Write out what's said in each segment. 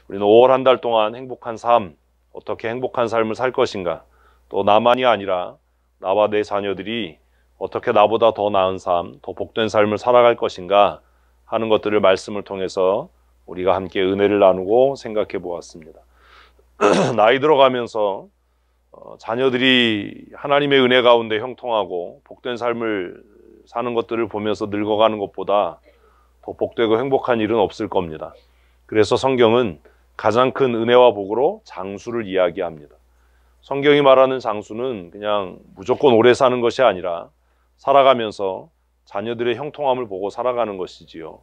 우리는 5월 한 달 동안 행복한 삶, 어떻게 행복한 삶을 살 것인가, 또 나만이 아니라 나와 내 자녀들이 어떻게 나보다 더 나은 삶, 더 복된 삶을 살아갈 것인가 하는 것들을 말씀을 통해서 우리가 함께 은혜를 나누고 생각해 보았습니다. 나이 들어가면서 자녀들이 하나님의 은혜 가운데 형통하고 복된 삶을 사는 것들을 보면서 늙어가는 것보다 더 복되고 행복한 일은 없을 겁니다. 그래서 성경은 가장 큰 은혜와 복으로 장수를 이야기합니다. 성경이 말하는 장수는 그냥 무조건 오래 사는 것이 아니라 살아가면서 자녀들의 형통함을 보고 살아가는 것이지요.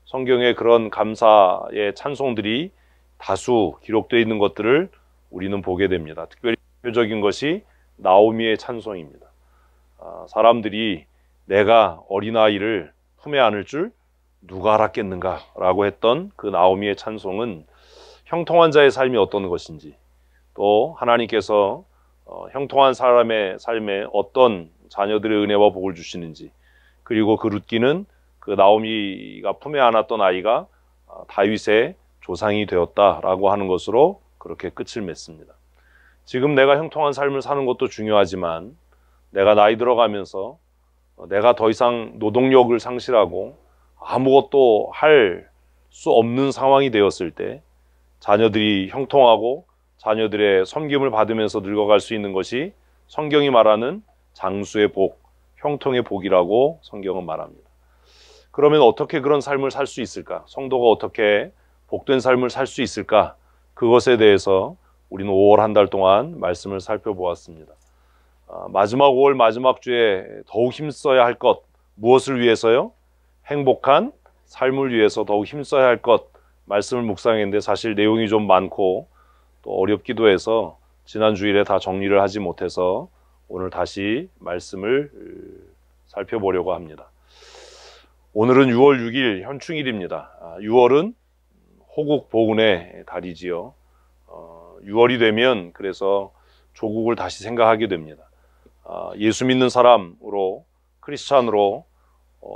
성경에 그런 감사의 찬송들이 다수 기록되어 있는 것들을 우리는 보게 됩니다. 특별히 대표적인 것이 나오미의 찬송입니다. 사람들이 내가 어린아이를 품에 안을 줄 누가 알았겠는가 라고 했던 그 나오미의 찬송은 형통한 자의 삶이 어떤 것인지, 또 하나님께서 형통한 사람의 삶에 어떤 자녀들의 은혜와 복을 주시는지, 그리고 그 룻기는 그 나오미가 품에 안았던 아이가 다윗의 조상이 되었다라고 하는 것으로 그렇게 끝을 맺습니다. 지금 내가 형통한 삶을 사는 것도 중요하지만 내가 나이 들어가면서 내가 더 이상 노동력을 상실하고 아무것도 할 수 없는 상황이 되었을 때 자녀들이 형통하고 자녀들의 섬김을 받으면서 늙어갈 수 있는 것이 성경이 말하는 장수의 복, 형통의 복이라고 성경은 말합니다. 그러면 어떻게 그런 삶을 살 수 있을까? 성도가 어떻게 복된 삶을 살 수 있을까? 그것에 대해서 우리는 5월 한 달 동안 말씀을 살펴보았습니다. 마지막 5월 마지막 주에 더욱 힘써야 할 것, 무엇을 위해서요? 행복한 삶을 위해서 더욱 힘써야 할 것, 말씀을 묵상했는데 사실 내용이 좀 많고 또 어렵기도 해서 지난 주일에 다 정리를 하지 못해서 오늘 다시 말씀을 살펴보려고 합니다. 오늘은 6월 6일 현충일입니다. 6월은 호국 보훈의 달이지요. 6월이 되면 그래서 조국을 다시 생각하게 됩니다. 예수 믿는 사람으로, 크리스찬으로,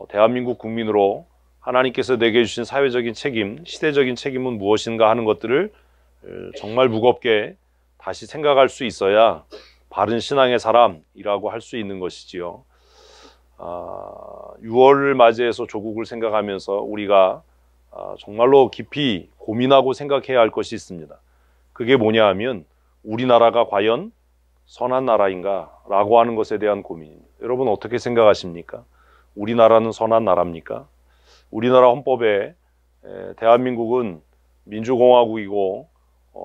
대한민국 국민으로 하나님께서 내게 주신 사회적인 책임, 시대적인 책임은 무엇인가 하는 것들을 정말 무겁게 다시 생각할 수 있어야 바른 신앙의 사람이라고 할 수 있는 것이지요. 6월을 맞이해서 조국을 생각하면서 우리가 정말로 깊이 고민하고 생각해야 할 것이 있습니다. 그게 뭐냐 하면 우리나라가 과연 선한 나라인가 라고 하는 것에 대한 고민입니다. 여러분 어떻게 생각하십니까? 우리나라는 선한 나라입니까? 우리나라 헌법에 대한민국은 민주공화국이고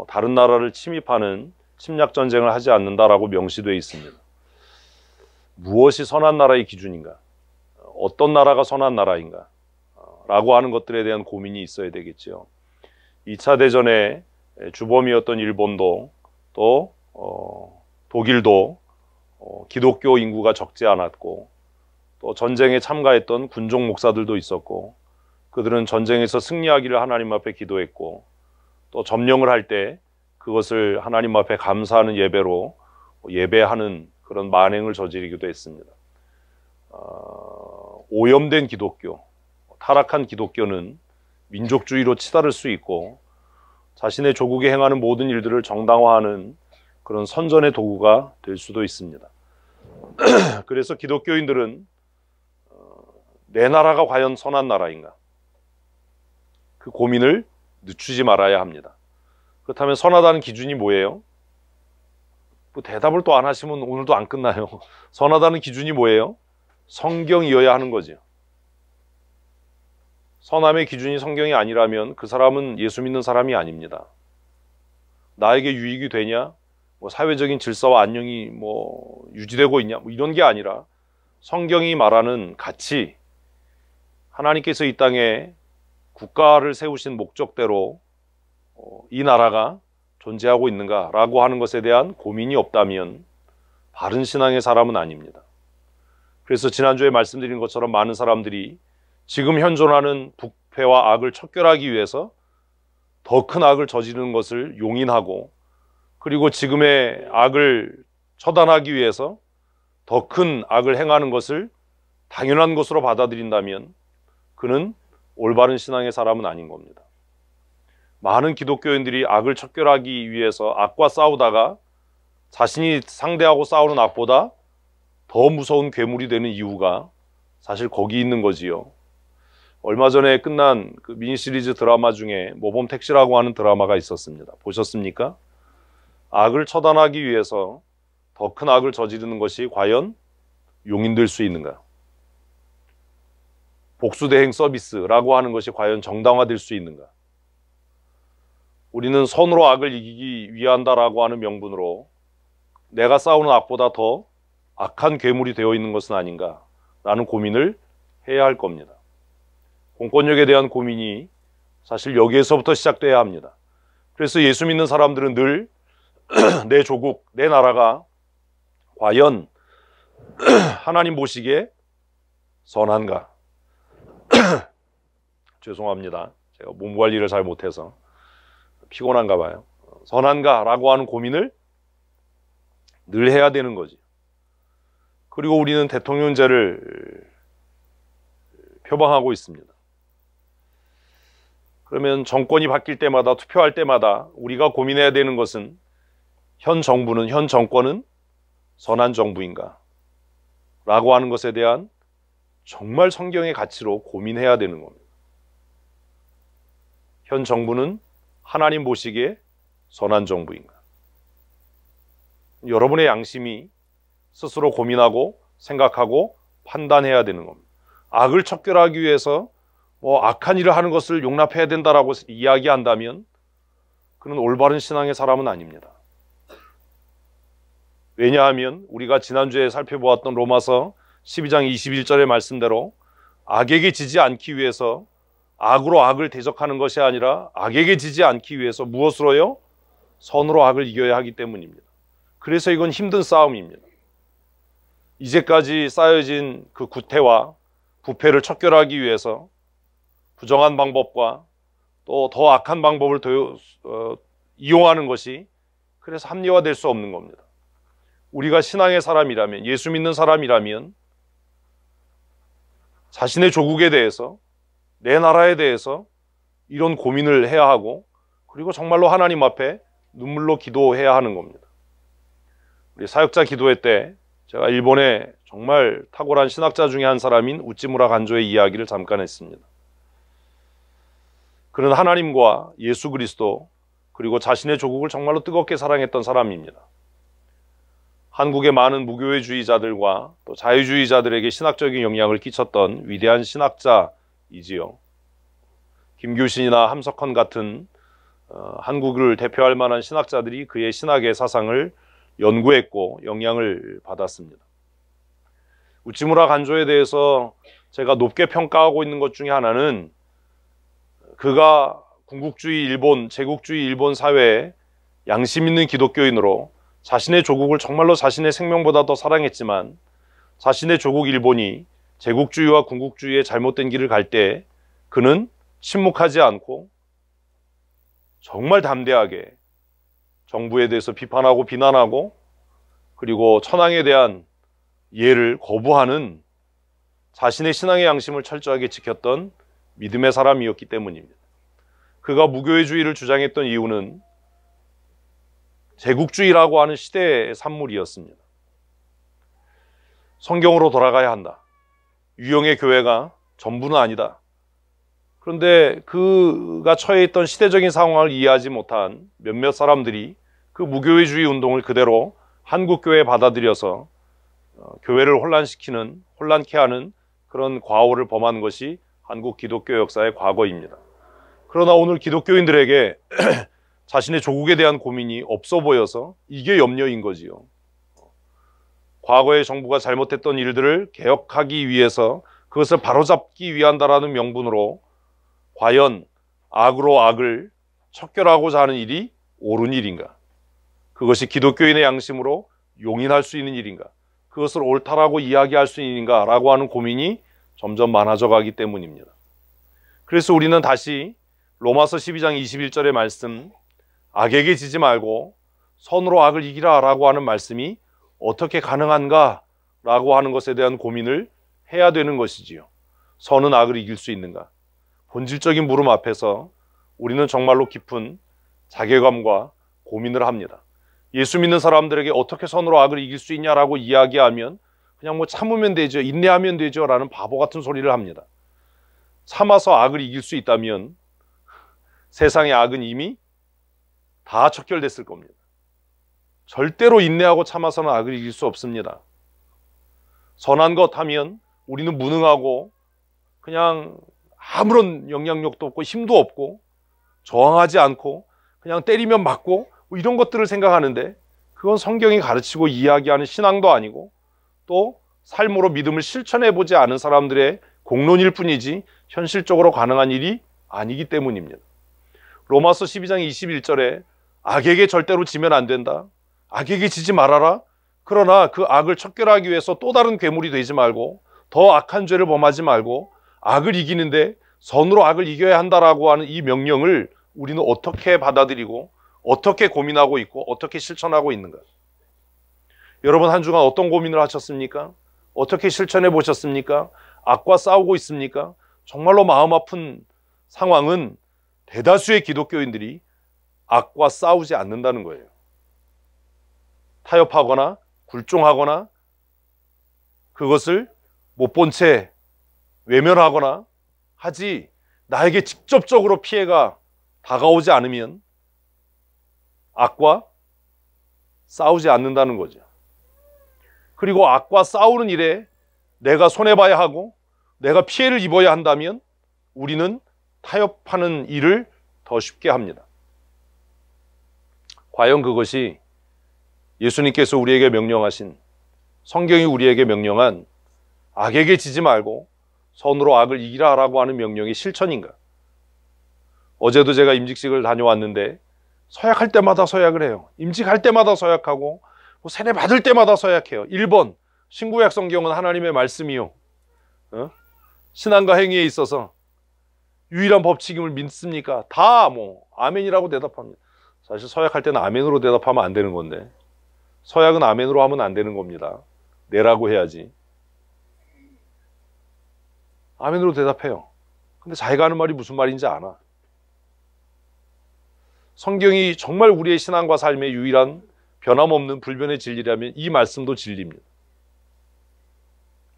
다른 나라를 침입하는 침략전쟁을 하지 않는다라고 명시되어 있습니다. 무엇이 선한 나라의 기준인가? 어떤 나라가 선한 나라인가? 라고 하는 것들에 대한 고민이 있어야 되겠죠. 2차 대전에 주범이었던 일본도 또 독일도 기독교 인구가 적지 않았고 또 전쟁에 참가했던 군종 목사들도 있었고 그들은 전쟁에서 승리하기를 하나님 앞에 기도했고 또 점령을 할 때 그것을 하나님 앞에 감사하는 예배로 예배하는 그런 만행을 저지르기도 했습니다. 오염된 기독교, 타락한 기독교는 민족주의로 치달을 수 있고 자신의 조국에 행하는 모든 일들을 정당화하는 그런 선전의 도구가 될 수도 있습니다. 그래서 기독교인들은 내 나라가 과연 선한 나라인가? 그 고민을 늦추지 말아야 합니다. 그렇다면 선하다는 기준이 뭐예요? 뭐 대답을 또 안 하시면 오늘도 안 끝나요. 선하다는 기준이 뭐예요? 성경이어야 하는 거죠. 선함의 기준이 성경이 아니라면 그 사람은 예수 믿는 사람이 아닙니다. 나에게 유익이 되냐? 뭐 사회적인 질서와 안녕이 뭐 유지되고 있냐? 뭐 이런 게 아니라 성경이 말하는 가치, 하나님께서 이 땅에 국가를 세우신 목적대로 이 나라가 존재하고 있는가라고 하는 것에 대한 고민이 없다면 바른 신앙의 사람은 아닙니다. 그래서 지난주에 말씀드린 것처럼 많은 사람들이 지금 현존하는 부패와 악을 척결하기 위해서 더 큰 악을 저지르는 것을 용인하고 그리고 지금의 악을 처단하기 위해서 더 큰 악을 행하는 것을 당연한 것으로 받아들인다면 그는 올바른 신앙의 사람은 아닌 겁니다. 많은 기독교인들이 악을 척결하기 위해서 악과 싸우다가 자신이 상대하고 싸우는 악보다 더 무서운 괴물이 되는 이유가 사실 거기 있는 거지요. 얼마 전에 끝난 그 미니시리즈 드라마 중에 모범 택시라고 하는 드라마가 있었습니다. 보셨습니까? 악을 처단하기 위해서 더 큰 악을 저지르는 것이 과연 용인될 수 있는가? 복수대행 서비스라고 하는 것이 과연 정당화될 수 있는가? 우리는 선으로 악을 이기기 위한다라고 하는 명분으로 내가 싸우는 악보다 더 악한 괴물이 되어 있는 것은 아닌가라는 고민을 해야 할 겁니다. 공권력에 대한 고민이 사실 여기에서부터 시작돼야 합니다. 그래서 예수 믿는 사람들은 늘 내 조국, 내 나라가 과연 하나님 보시기에 선한가? 죄송합니다. 제가 몸 관리를 잘 못해서 피곤한가 봐요. 선한가라고 하는 고민을 늘 해야 되는 거지. 그리고 우리는 대통령제를 표방하고 있습니다. 그러면 정권이 바뀔 때마다 투표할 때마다 우리가 고민해야 되는 것은 현 정권은 선한 정부인가? 라고 하는 것에 대한 정말 성경의 가치로 고민해야 되는 겁니다. 현 정부는 하나님 보시기에 선한 정부인가? 여러분의 양심이 스스로 고민하고 생각하고 판단해야 되는 겁니다. 악을 척결하기 위해서 악한 일을 하는 것을 용납해야 된다라고 이야기한다면 그는 올바른 신앙의 사람은 아닙니다. 왜냐하면 우리가 지난주에 살펴보았던 로마서 12장 21절의 말씀대로 악에게 지지 않기 위해서 악으로 악을 대적하는 것이 아니라 악에게 지지 않기 위해서 무엇으로요? 선으로 악을 이겨야 하기 때문입니다. 그래서 이건 힘든 싸움입니다. 이제까지 쌓여진 그 구태와 부패를 척결하기 위해서 부정한 방법과 또 더 악한 방법을 이용하는 것이 그래서 합리화될 수 없는 겁니다. 우리가 신앙의 사람이라면, 예수 믿는 사람이라면 자신의 조국에 대해서, 내 나라에 대해서 이런 고민을 해야 하고 그리고 정말로 하나님 앞에 눈물로 기도해야 하는 겁니다. 우리 사역자 기도회 때 제가 일본의 정말 탁월한 신학자 중에 한 사람인 우찌무라 간조의 이야기를 잠깐 했습니다. 그는 하나님과 예수 그리스도 그리고 자신의 조국을 정말로 뜨겁게 사랑했던 사람입니다. 한국의 많은 무교회주의자들과 또 자유주의자들에게 신학적인 영향을 끼쳤던 위대한 신학자이지요. 김규신이나 함석헌 같은 한국을 대표할 만한 신학자들이 그의 신학의 사상을 연구했고 영향을 받았습니다. 우찌무라 간조에 대해서 제가 높게 평가하고 있는 것 중에 하나는 그가 군국주의 일본, 제국주의 일본 사회에 양심 있는 기독교인으로 자신의 조국을 정말로 자신의 생명보다 더 사랑했지만 자신의 조국 일본이 제국주의와 군국주의의 잘못된 길을 갈 때 그는 침묵하지 않고 정말 담대하게 정부에 대해서 비판하고 비난하고 그리고 천황에 대한 예를 거부하는 자신의 신앙의 양심을 철저하게 지켰던 믿음의 사람이었기 때문입니다. 그가 무교회주의를 주장했던 이유는 제국주의라고 하는 시대의 산물이었습니다. 성경으로 돌아가야 한다. 유형의 교회가 전부는 아니다. 그런데 그가 처해 있던 시대적인 상황을 이해하지 못한 몇몇 사람들이 그 무교회주의 운동을 그대로 한국교회에 받아들여서 교회를 혼란케 하는 그런 과오를 범한 것이 한국 기독교 역사의 과거입니다. 그러나 오늘 기독교인들에게 자신의 조국에 대한 고민이 없어 보여서 이게 염려인 거지요. 과거의 정부가 잘못했던 일들을 개혁하기 위해서 그것을 바로잡기 위한다라는 명분으로 과연 악으로 악을 척결하고자 하는 일이 옳은 일인가? 그것이 기독교인의 양심으로 용인할 수 있는 일인가? 그것을 옳다라고 이야기할 수 있는가? 라고 하는 고민이 점점 많아져 가기 때문입니다. 그래서 우리는 다시 로마서 12장 21절의 말씀, 악에게 지지 말고 선으로 악을 이기라 라고 하는 말씀이 어떻게 가능한가 라고 하는 것에 대한 고민을 해야 되는 것이지요. 선은 악을 이길 수 있는가? 본질적인 물음 앞에서 우리는 정말로 깊은 자괴감과 고민을 합니다. 예수 믿는 사람들에게 어떻게 선으로 악을 이길 수 있냐라고 이야기하면 그냥 뭐 참으면 되죠, 인내하면 되죠 라는 바보 같은 소리를 합니다. 참아서 악을 이길 수 있다면 세상의 악은 이미 다 척결됐을 겁니다. 절대로 인내하고 참아서는 악을 이길 수 없습니다. 선한 것 하면 우리는 무능하고 그냥 아무런 영향력도 없고 힘도 없고 저항하지 않고 그냥 때리면 맞고 뭐 이런 것들을 생각하는데, 그건 성경이 가르치고 이야기하는 신앙도 아니고 또 삶으로 믿음을 실천해보지 않은 사람들의 공론일 뿐이지 현실적으로 가능한 일이 아니기 때문입니다. 로마서 12장 21절에 악에게 절대로 지면 안 된다, 악에게 지지 말아라, 그러나 그 악을 척결하기 위해서 또 다른 괴물이 되지 말고 더 악한 죄를 범하지 말고 악을 이기는데 선으로 악을 이겨야 한다라고 하는 이 명령을 우리는 어떻게 받아들이고 어떻게 고민하고 있고 어떻게 실천하고 있는가? 여러분, 한 주간 어떤 고민을 하셨습니까? 어떻게 실천해 보셨습니까? 악과 싸우고 있습니까? 정말로 마음 아픈 상황은 대다수의 기독교인들이 악과 싸우지 않는다는 거예요. 타협하거나 굴종하거나 그것을 못 본 채 외면하거나 하지, 나에게 직접적으로 피해가 다가오지 않으면 악과 싸우지 않는다는 거죠. 그리고 악과 싸우는 일에 내가 손해봐야 하고 내가 피해를 입어야 한다면 우리는 타협하는 일을 더 쉽게 합니다. 과연 그것이 예수님께서 우리에게 명령하신, 성경이 우리에게 명령한 악에게 지지 말고 선으로 악을 이기라라고 하는 명령의 실천인가? 어제도 제가 임직식을 다녀왔는데 서약할 때마다 서약을 해요. 임직할 때마다 서약하고 뭐 세례 받을 때마다 서약해요. 1번, 신구약 성경은 하나님의 말씀이요, 신앙과 행위에 있어서 유일한 법칙임을 믿습니까? 다 뭐 아멘이라고 대답합니다. 사실 서약할 때는 아멘으로 대답하면 안 되는 건데, 서약은 아멘으로 하면 안 되는 겁니다. 네라고 해야지. 아멘으로 대답해요. 근데 자기가 하는 말이 무슨 말인지 아나? 성경이 정말 우리의 신앙과 삶의 유일한 변함없는 불변의 진리라면 이 말씀도 진리입니다.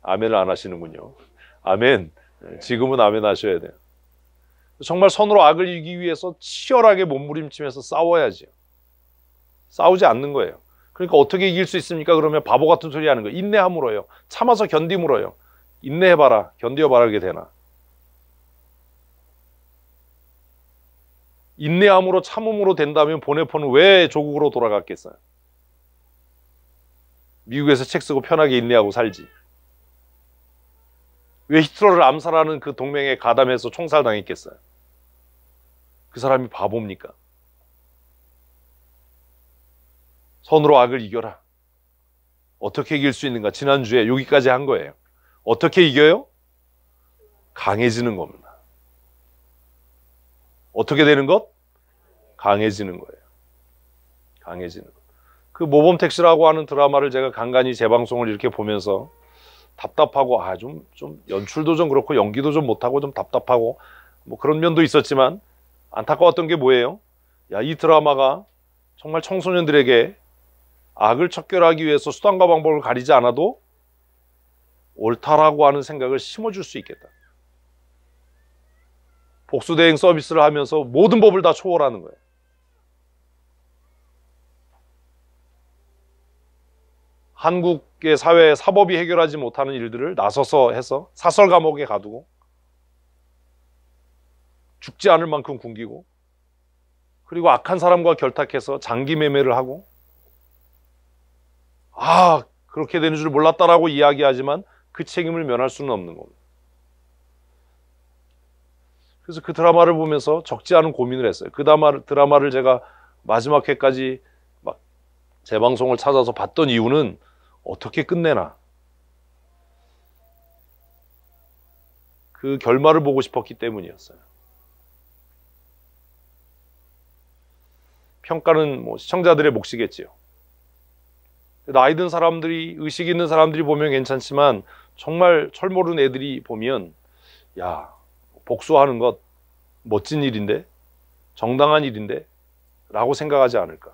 아멘을 안 하시는군요. 아멘. 지금은 아멘 하셔야 돼요. 정말 선으로 악을 이기기 위해서 치열하게 몸부림치면서 싸워야지요. 싸우지 않는 거예요. 그러니까 어떻게 이길 수 있습니까? 그러면 바보 같은 소리 하는 거예요. 인내함으로요. 참아서 견딤으로요. 인내해봐라, 견뎌봐라, 그게 되나? 인내함으로 참음으로 된다면 보네포는 왜 조국으로 돌아갔겠어요? 미국에서 책 쓰고 편하게 인내하고 살지. 왜 히틀러를 암살하는 그 동맹에 가담해서 총살당했겠어요? 그 사람이 바보입니까? 선으로 악을 이겨라. 어떻게 이길 수 있는가? 지난주에 여기까지 한 거예요. 어떻게 이겨요? 강해지는 겁니다. 어떻게 되는 것? 강해지는 거예요. 강해지는 것. 그 모범택시라고 하는 드라마를 제가 간간히 재방송을 이렇게 보면서 답답하고, 좀 연출도 좀 그렇고 연기도 좀 못하고 좀 답답하고 뭐 그런 면도 있었지만, 안타까웠던 게 뭐예요? 이 드라마가 정말 청소년들에게 악을 척결하기 위해서 수단과 방법을 가리지 않아도 옳다라고 하는 생각을 심어줄 수 있겠다. 복수대행 서비스를 하면서 모든 법을 다 초월하는 거예요. 한국의 사회에 사법이 해결하지 못하는 일들을 나서서 해서 사설 감옥에 가두고 죽지 않을 만큼 굶기고, 그리고 악한 사람과 결탁해서 장기 매매를 하고, 그렇게 되는 줄 몰랐다라고 이야기하지만 그 책임을 면할 수는 없는 겁니다. 그래서 그 드라마를 보면서 적지 않은 고민을 했어요. 그 드라마를 제가 마지막 회까지 막 재방송을 찾아서 봤던 이유는 어떻게 끝내나, 그 결말을 보고 싶었기 때문이었어요. 평가는 뭐 시청자들의 몫이겠지요. 나이 든 사람들이, 의식 있는 사람들이 보면 괜찮지만 정말 철모른 애들이 보면, 복수하는 것 멋진 일인데 정당한 일인데 라고 생각하지 않을까?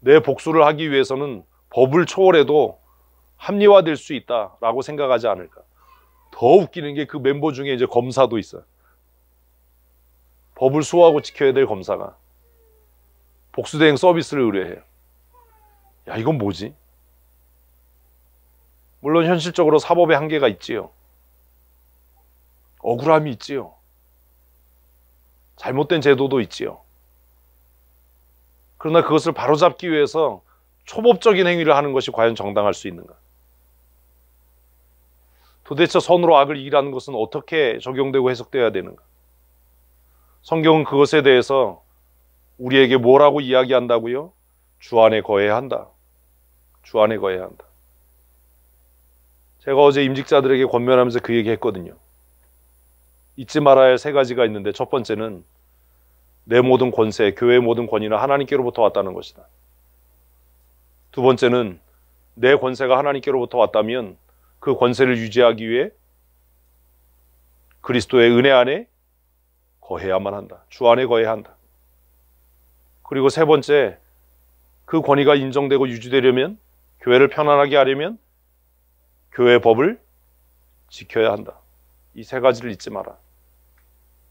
내 복수를 하기 위해서는 법을 초월해도 합리화될 수 있다라고 생각하지 않을까? 더 웃기는 게 그 멤버 중에 이제 검사도 있어요. 법을 수호하고 지켜야 될 검사가 복수대행 서비스를 의뢰해요. 야, 이건 뭐지? 물론 현실적으로 사법의 한계가 있지요. 억울함이 있지요. 잘못된 제도도 있지요. 그러나 그것을 바로잡기 위해서 초법적인 행위를 하는 것이 과연 정당할 수 있는가? 도대체 선으로 악을 이기라는 것은 어떻게 적용되고 해석되어야 되는가? 성경은 그것에 대해서 우리에게 뭐라고 이야기한다고요? 주 안에 거해야 한다. 주 안에 거해야 한다. 제가 어제 임직자들에게 권면하면서 그 얘기 했거든요. 잊지 말아야 할 세 가지가 있는데 첫 번째는 내 모든 권세, 교회의 모든 권위는 하나님께로부터 왔다는 것이다. 두 번째는 내 권세가 하나님께로부터 왔다면 그 권세를 유지하기 위해 그리스도의 은혜 안에 거해야만 한다. 주 안에 거해야 한다. 그리고 세 번째, 그 권위가 인정되고 유지되려면, 교회를 편안하게 하려면 교회의 법을 지켜야 한다. 이 세 가지를 잊지 마라.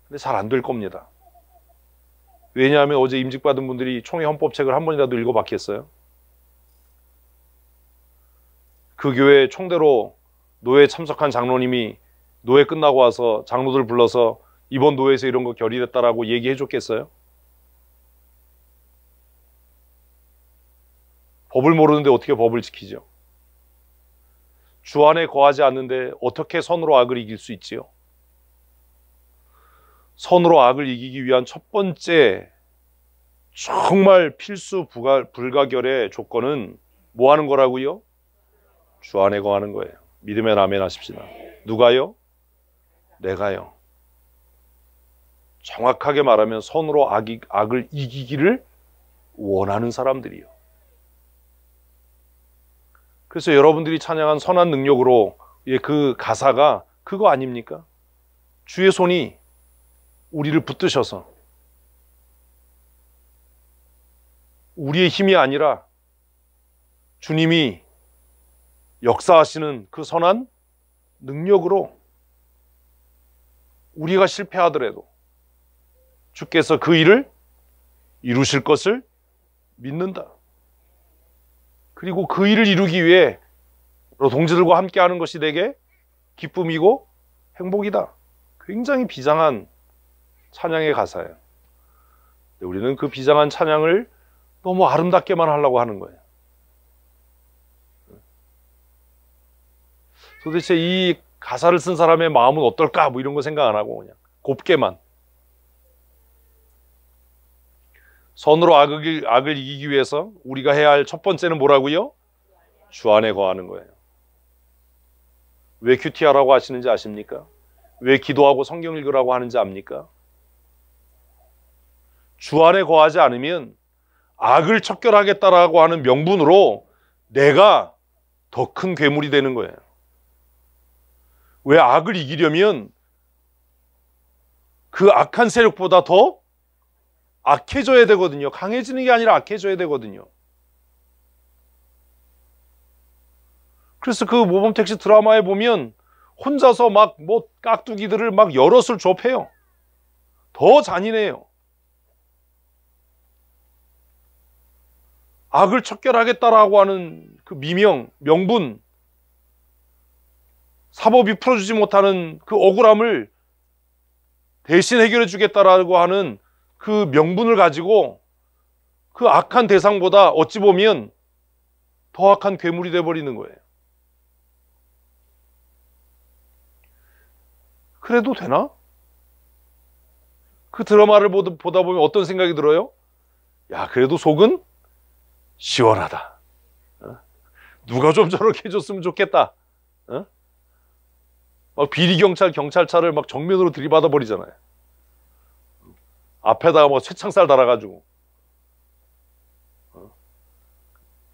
근데 잘 안 될 겁니다. 왜냐하면 어제 임직받은 분들이 총회 헌법책을 한 번이라도 읽어봤겠어요? 그 교회 총대로 노회에 참석한 장로님이 노회 끝나고 와서 장로들 불러서 이번 노회에서 이런 거 결의됐다라고 얘기해 줬겠어요? 법을 모르는데 어떻게 법을 지키죠? 주 안에 거하지 않는데 어떻게 선으로 악을 이길 수 있지요? 선으로 악을 이기기 위한 첫 번째 정말 필수 불가결의 조건은 뭐 하는 거라고요? 주 안에 거하는 거예요. 믿으면 아멘 하십시다. 누가요? 내가요. 정확하게 말하면 선으로 악을 이기기를 원하는 사람들이요. 그래서 여러분들이 찬양한 선한 능력으로 그 가사가 그거 아닙니까? 주의 손이 우리를 붙드셔서 우리의 힘이 아니라 주님이 역사하시는 그 선한 능력으로 우리가 실패하더라도 주께서 그 일을 이루실 것을 믿는다. 그리고 그 일을 이루기 위해 동지들과 함께하는 것이 내게 기쁨이고 행복이다. 굉장히 비장한 찬양의 가사예요. 우리는 그 비장한 찬양을 너무 아름답게만 하려고 하는 거예요. 도대체 이 가사를 쓴 사람의 마음은 어떨까? 뭐 이런 거 생각 안 하고 그냥 곱게만. 선으로 악을 이기기 위해서 우리가 해야 할 첫 번째는 뭐라고요? 주 안에 거하는 거예요. 왜 큐티하라고 하시는지 아십니까? 왜 기도하고 성경 읽으라고 하는지 압니까? 주 안에 거하지 않으면 악을 척결하겠다라고 하는 명분으로 내가 더 큰 괴물이 되는 거예요. 왜 악을 이기려면 그 악한 세력보다 더 악해져야 되거든요. 강해지는 게 아니라 악해져야 되거든요. 그래서 그 모범택시 드라마에 보면 혼자서 막 뭐 깍두기들을 막 여럿을 좁혀요. 더 잔인해요. 악을 척결하겠다라고 하는 그 명분, 사법이 풀어주지 못하는 그 억울함을 대신 해결해 주겠다라고 하는 그 명분을 가지고 그 악한 대상보다 어찌 보면 더 악한 괴물이 돼버리는 거예요. 그래도 되나? 그 드라마를 보다 보면 어떤 생각이 들어요? 야, 그래도 속은 시원하다. 누가 좀 저렇게 해줬으면 좋겠다. 막 경찰차를 막 정면으로 들이받아 버리잖아요. 앞에다가 뭐 쇠창살 달아가지고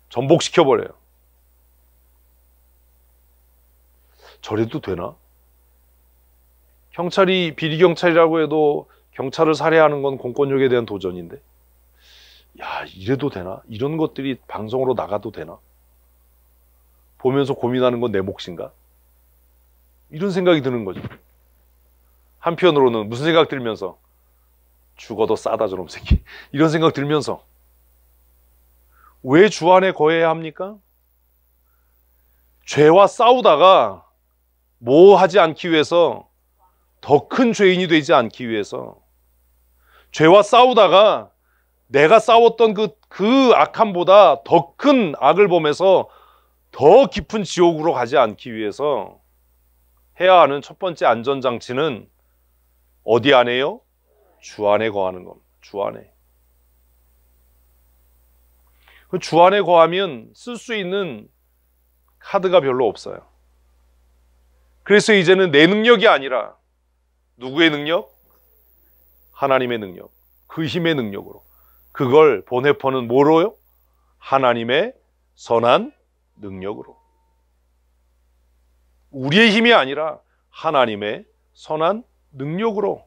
전복시켜버려요. 저래도 되나? 경찰이 비리경찰이라고 해도 경찰을 살해하는 건 공권력에 대한 도전인데, 야, 이래도 되나? 이런 것들이 방송으로 나가도 되나? 보면서 고민하는 건 내 몫인가? 이런 생각이 드는 거죠. 한편으로는 무슨 생각 들면서, 죽어도 싸다 저놈 새끼, 이런 생각 들면서, 왜 주 안에 거해야 합니까? 죄와 싸우다가 뭐 하지 않기 위해서, 더 큰 죄인이 되지 않기 위해서, 죄와 싸우다가 내가 싸웠던 그 악함보다 더 큰 악을 범해서 더 깊은 지옥으로 가지 않기 위해서 해야 하는 첫 번째 안전장치는 어디 안에요? 주 안에 거하는 겁니다. 주 안에. 주 안에 거하면 쓸 수 있는 카드가 별로 없어요. 그래서 이제는 내 능력이 아니라 누구의 능력? 하나님의 능력. 그 힘의 능력으로. 그걸 보네퍼는 뭐로요? 하나님의 선한 능력으로. 우리의 힘이 아니라 하나님의 선한 능력으로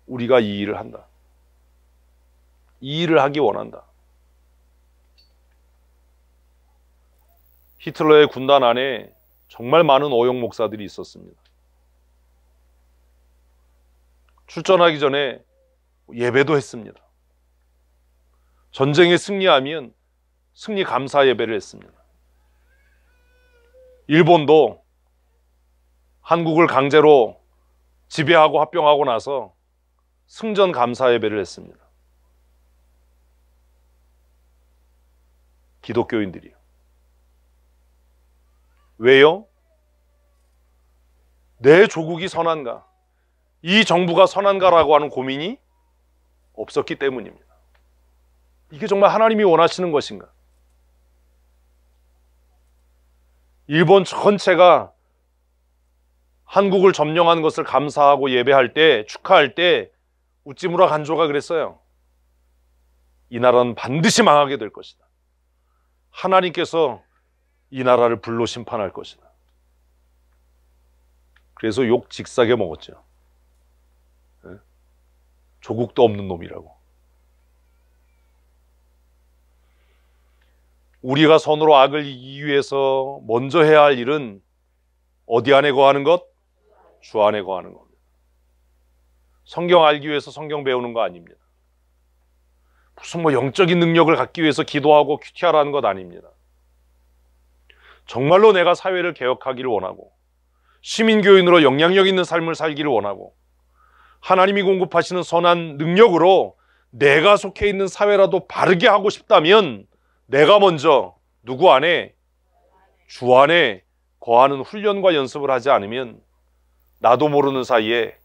우리가 이 일을 한다. 이 일을 하기 원한다. 히틀러의 군단 안에 정말 많은 어용 목사들이 있었습니다. 출전하기 전에 예배도 했습니다. 전쟁에 승리하면 승리 감사 예배를 했습니다. 일본도 한국을 강제로 지배하고 합병하고 나서 승전 감사 예배를 했습니다. 기독교인들이요. 왜요? 내 조국이 선한가? 이 정부가 선한가라고 하는 고민이 없었기 때문입니다. 이게 정말 하나님이 원하시는 것인가? 일본 전체가 한국을 점령한 것을 감사하고 예배할 때, 축하할 때 우찌무라 간조가 그랬어요. 이 나라는 반드시 망하게 될 것이다. 하나님께서 이 나라를 불로 심판할 것이다. 그래서 욕 직사게 먹었죠. 조국도 없는 놈이라고. 우리가 선으로 악을 이기기 위해서 먼저 해야 할 일은 어디 안에 거하는 것? 주 안에 거하는 겁니다. 성경 알기 위해서 성경 배우는 거 아닙니다. 무슨 영적인 능력을 갖기 위해서 기도하고 큐티하라는 것 아닙니다. 정말로 내가 사회를 개혁하기를 원하고 시민교인으로 영향력 있는 삶을 살기를 원하고 하나님이 공급하시는 선한 능력으로 내가 속해 있는 사회라도 바르게 하고 싶다면 내가 먼저 누구 안에? 주 안에 거하는 훈련과 연습을 하지 않으면 나도 모르는 사이에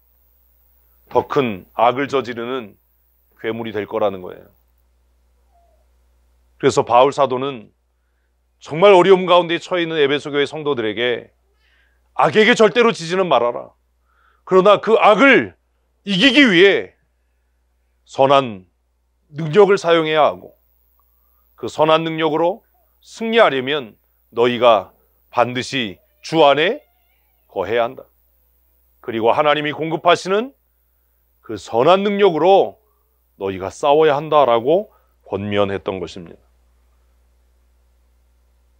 더 큰 악을 저지르는 괴물이 될 거라는 거예요. 그래서 바울 사도는 정말 어려움 가운데 처해 있는 에베소 교회 성도들에게 악에게 절대로 지지는 말아라. 그러나 그 악을 이기기 위해 선한 능력을 사용해야 하고 그 선한 능력으로 승리하려면 너희가 반드시 주 안에 거해야 한다. 그리고 하나님이 공급하시는 그 선한 능력으로 너희가 싸워야 한다라고 권면했던 것입니다.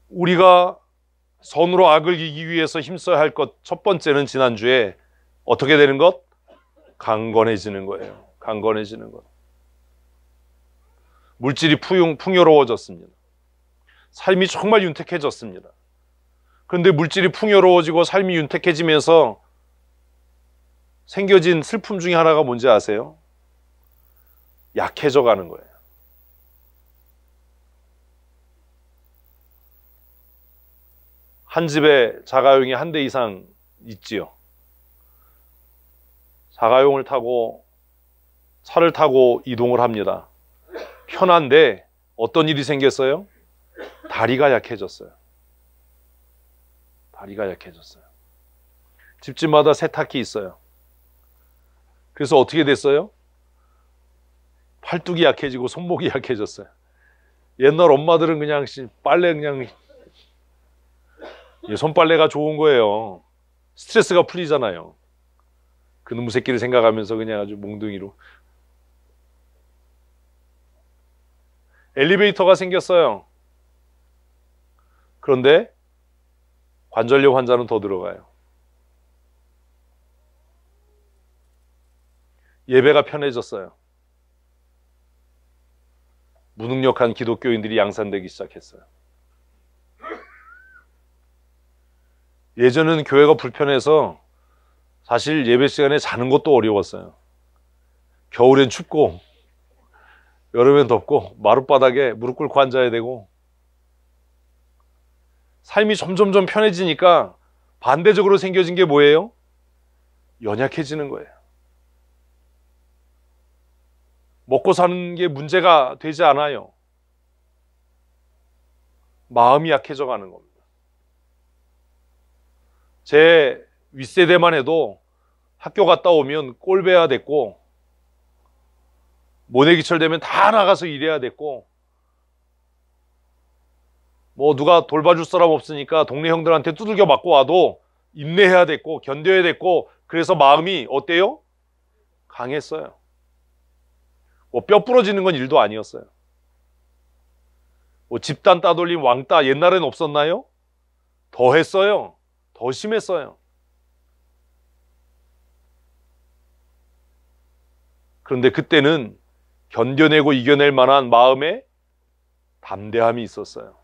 우리가 선으로 악을 이기기 위해서 힘써야 할 것 첫 번째는 지난주에 어떻게 되는 것? 강건해지는 거예요. 강건해지는 것. 물질이 풍요로워졌습니다. 삶이 정말 윤택해졌습니다. 그런데 물질이 풍요로워지고 삶이 윤택해지면서 생겨진 슬픔 중에 하나가 뭔지 아세요? 약해져 가는 거예요. 한 집에 자가용이 한 대 이상 있지요. 자가용을 타고 차를 타고 이동을 합니다. 편한데 어떤 일이 생겼어요? 다리가 약해졌어요. 다리가 약해졌어요. 집집마다 세탁기 있어요. 그래서 어떻게 됐어요? 팔뚝이 약해지고 손목이 약해졌어요. 옛날 엄마들은 그냥 빨래 그냥 손빨래가 좋은 거예요. 스트레스가 풀리잖아요. 그놈의 새끼를 생각하면서 그냥 아주 몽둥이로. 엘리베이터가 생겼어요. 그런데 관절염 환자는 더 들어가요. 예배가 편해졌어요. 무능력한 기독교인들이 양산되기 시작했어요. 예전에는 교회가 불편해서 사실 예배 시간에 자는 것도 어려웠어요. 겨울엔 춥고 여름엔 덥고 마룻바닥에 무릎 꿇고 앉아야 되고, 삶이 점점점 편해지니까 반대적으로 생겨진 게 뭐예요? 연약해지는 거예요. 먹고 사는 게 문제가 되지 않아요. 마음이 약해져 가는 겁니다. 제 윗세대만 해도 학교 갔다 오면 꼴배야 됐고, 모내기철 되면 다 나가서 일해야 됐고, 뭐 누가 돌봐줄 사람 없으니까 동네 형들한테 두들겨 맞고 와도 인내해야 됐고 견뎌야 됐고, 그래서 마음이 어때요? 강했어요. 뭐 뼈 부러지는 건 일도 아니었어요. 뭐 집단 따돌림 왕따 옛날엔 없었나요? 더 했어요. 더 심했어요. 그런데 그때는 견뎌내고 이겨낼 만한 마음의 담대함이 있었어요.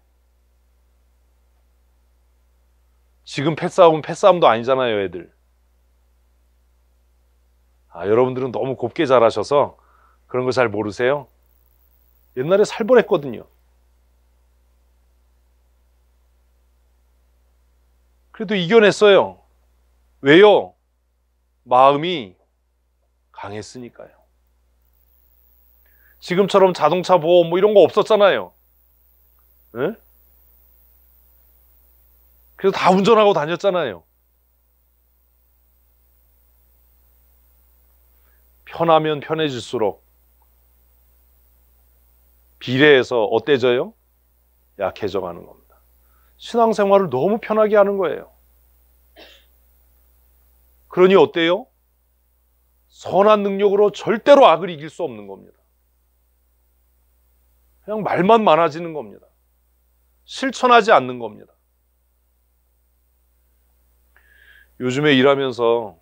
지금 패싸움은 패싸움도 아니잖아요, 애들. 여러분들은 너무 곱게 자라셔서 그런 거 잘 모르세요? 옛날에 살벌했거든요. 그래도 이겨냈어요. 왜요? 마음이 강했으니까요. 지금처럼 자동차 보험 뭐 이런 거 없었잖아요. 네? 그래서 다 운전하고 다녔잖아요. 편하면 편해질수록 비례해서 어때져요? 약해져 가는 겁니다. 신앙생활을 너무 편하게 하는 거예요. 그러니 어때요? 선한 능력으로 절대로 악을 이길 수 없는 겁니다. 그냥 말만 많아지는 겁니다. 실천하지 않는 겁니다. 요즘에 일하면서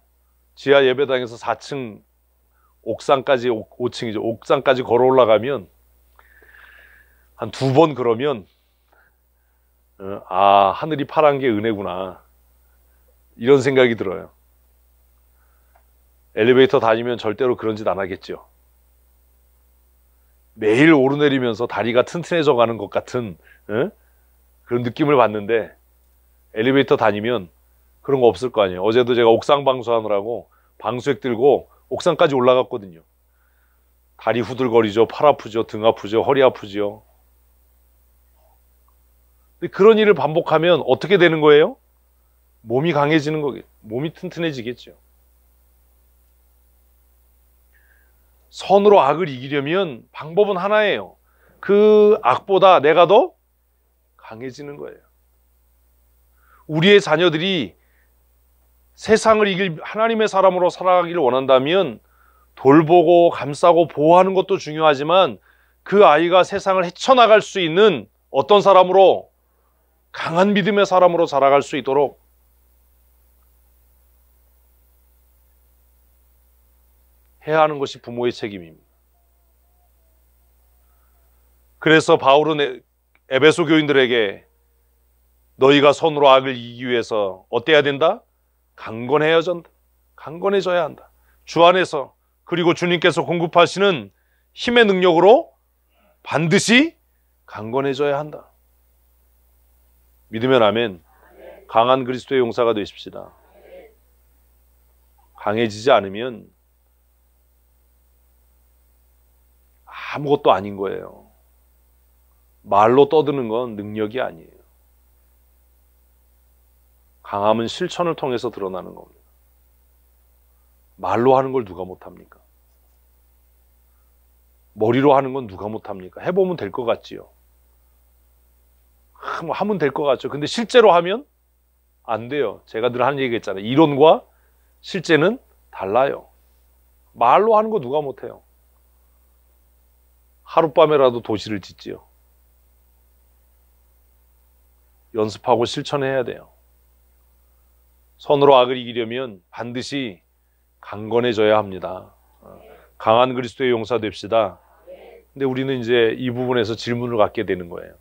지하 예배당에서 4층 옥상까지, 5층이죠. 옥상까지 걸어 올라가면 한 2번 그러면 하늘이 파란 게 은혜구나, 이런 생각이 들어요. 엘리베이터 다니면 절대로 그런 짓 안 하겠죠. 매일 오르내리면서 다리가 튼튼해져 가는 것 같은 그런 느낌을 받는데, 엘리베이터 다니면 그런 거 없을 거 아니에요. 어제도 제가 옥상 방수하느라고 방수액 들고 옥상까지 올라갔거든요. 다리 후들거리죠. 팔 아프죠. 등 아프죠. 허리 아프죠. 근데 그런 일을 반복하면 어떻게 되는 거예요? 몸이 강해지는 거겠죠. 몸이 튼튼해지겠죠. 선으로 악을 이기려면 방법은 하나예요. 그 악보다 내가 더 강해지는 거예요. 우리의 자녀들이 세상을 이길 하나님의 사람으로 살아가기를 원한다면 돌보고 감싸고 보호하는 것도 중요하지만, 그 아이가 세상을 헤쳐나갈 수 있는 어떤 사람으로, 강한 믿음의 사람으로 자라갈 수 있도록 해야 하는 것이 부모의 책임입니다. 그래서 바울은 에베소 교인들에게 너희가 선으로 악을 이기기 위해서 어때야 된다? 강건해져야 한다. 주 안에서, 그리고 주님께서 공급하시는 힘의 능력으로 반드시 강건해져야 한다. 믿으면 아멘. 강한 그리스도의 용사가 되십시다. 강해지지 않으면 아무것도 아닌 거예요. 말로 떠드는 건 능력이 아니에요. 강함은 실천을 통해서 드러나는 겁니다. 말로 하는 걸 누가 못합니까? 머리로 하는 건 누가 못합니까? 해보면 될 것 같지요. 하면 될 것 같죠. 근데 실제로 하면 안 돼요. 제가 늘 하는 얘기가 있잖아요. 이론과 실제는 달라요. 말로 하는 거 누가 못해요. 하룻밤에라도 도시를 짓지요. 연습하고 실천해야 돼요. 선으로 악을 이기려면 반드시 강건해져야 합니다. 강한 그리스도의 용사 됩시다. 근데 우리는 이제 이 부분에서 질문을 갖게 되는 거예요.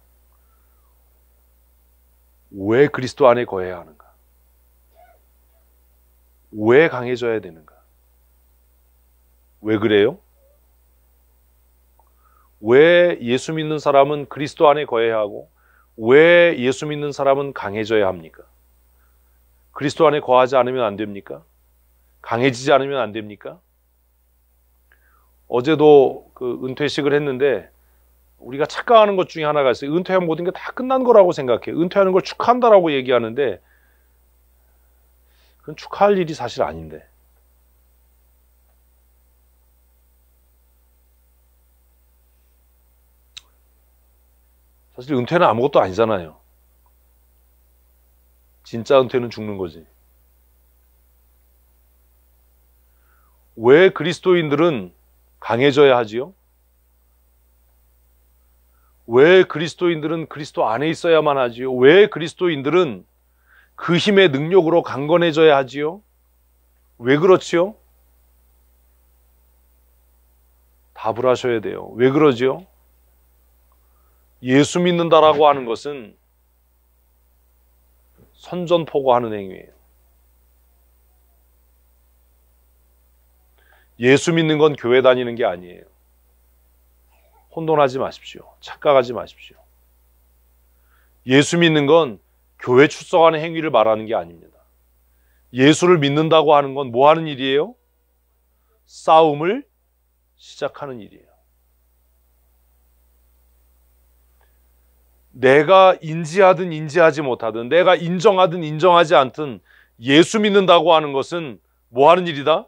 왜 그리스도 안에 거해야 하는가? 왜 강해져야 되는가? 왜 그래요? 왜 예수 믿는 사람은 그리스도 안에 거해야 하고 왜 예수 믿는 사람은 강해져야 합니까? 그리스도 안에 거하지 않으면 안 됩니까? 강해지지 않으면 안 됩니까? 어제도 그 은퇴식을 했는데 우리가 착각하는 것 중에 하나가 있어요. 은퇴하면 모든 게 다 끝난 거라고 생각해. 은퇴하는 걸 축하한다라고 얘기하는데 그건 축하할 일이 사실 아닌데. 사실 은퇴는 아무것도 아니잖아요. 진짜 은퇴는 죽는 거지. 왜 그리스도인들은 강해져야 하지요? 왜 그리스도인들은 그리스도 안에 있어야만 하지요? 왜 그리스도인들은 그 힘의 능력으로 강건해져야 하지요? 왜 그렇지요? 답을 하셔야 돼요. 왜 그러지요? 예수 믿는다라고 하는 것은 선전포고하는 행위예요. 예수 믿는 건 교회 다니는 게 아니에요. 혼돈하지 마십시오. 착각하지 마십시오. 예수 믿는 건 교회 출석하는 행위를 말하는 게 아닙니다. 예수를 믿는다고 하는 건 뭐 하는 일이에요? 싸움을 시작하는 일이에요. 내가 인지하든 인지하지 못하든 내가 인정하든 인정하지 않든 예수 믿는다고 하는 것은 뭐 하는 일이다?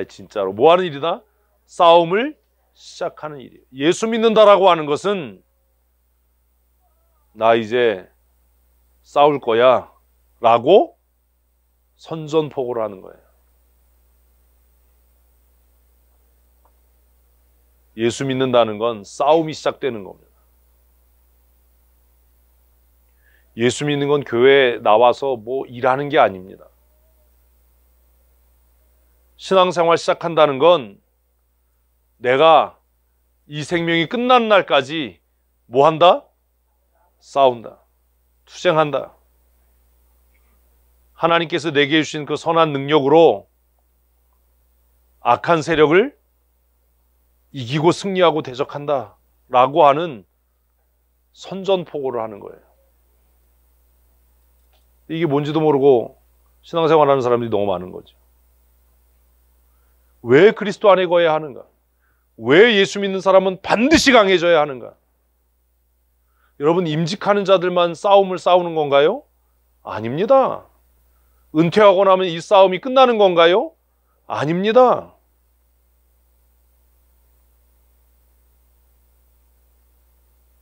진짜로 뭐 하는 일이다? 싸움을 시작하는 일이에요. 예수 믿는다라고 하는 것은 나 이제 싸울 거야 라고 선전포고를 하는 거예요. 예수 믿는다는 건 싸움이 시작되는 겁니다. 예수 믿는 건 교회에 나와서 뭐 일하는 게 아닙니다. 신앙생활 시작한다는 건 내가 이 생명이 끝나는 날까지 뭐 한다? 싸운다. 투쟁한다. 하나님께서 내게 주신 그 선한 능력으로 악한 세력을 이기고 승리하고 대적한다 라고 하는 선전포고를 하는 거예요. 이게 뭔지도 모르고 신앙생활하는 사람들이 너무 많은 거죠. 왜 그리스도 안에 거해야 하는가? 왜 예수 믿는 사람은 반드시 강해져야 하는가? 여러분, 임직하는 자들만 싸움을 싸우는 건가요? 아닙니다. 은퇴하고 나면 이 싸움이 끝나는 건가요? 아닙니다.